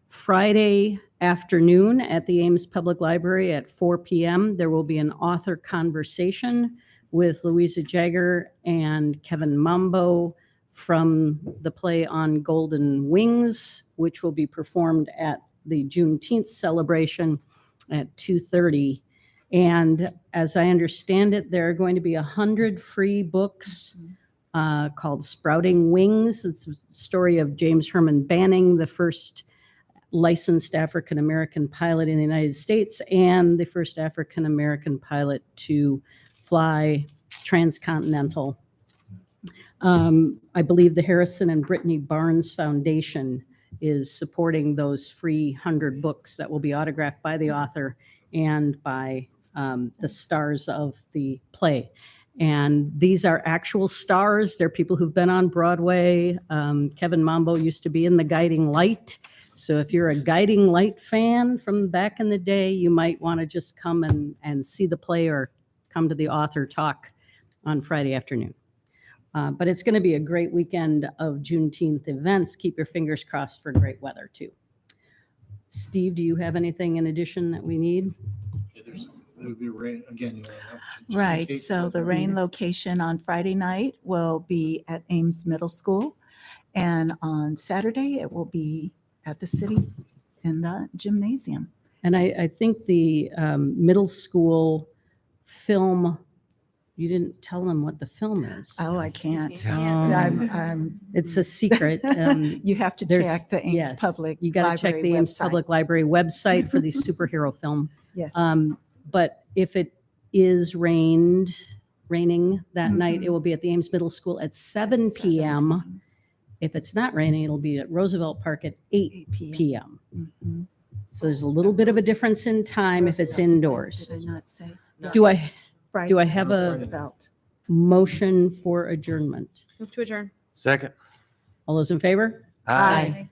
Friday afternoon at the Ames Public Library at 4 p.m., there will be an author conversation with Louisa Jagger and Kevin Mambo from the play On Golden Wings, which will be performed at the Juneteenth celebration at 2:30. And as I understand it, there are going to be 100 free books called Sprouting Wings. It's a story of James Herman Banning, the first licensed African-American pilot in the United States and the first African-American pilot to fly transcontinental. I believe the Harrison and Brittany Barnes Foundation is supporting those free 100 books that will be autographed by the author and by the stars of the play. And these are actual stars. They're people who've been on Broadway. Kevin Mambo used to be in The Guiding Light. So if you're a Guiding Light fan from back in the day, you might want to just come and see the play or come to the author talk on Friday afternoon. But it's going to be a great weekend of Juneteenth events. Keep your fingers crossed for great weather too. Steve, do you have anything in addition that we need? It would be rain again. Right. So the rain location on Friday night will be at Ames Middle School. And on Saturday, it will be at the city in the gymnasium. And I think the middle school film, you didn't tell them what the film is. Oh, I can't. It's a secret. You have to check the Ames Public You got to check Library the Ames website. Public Library website for the superhero film. Yes. But if it is raining that night, it will be at the Ames Middle School at 7 p.m. If it's not raining, it'll be at Roosevelt Park at 8 p.m. Mhm. So there's a little bit of a difference in time if it's indoors. Did I not say? Do I Friday have a Roosevelt. motion for adjournment? Move to adjourn. Second. All those in favor? Aye.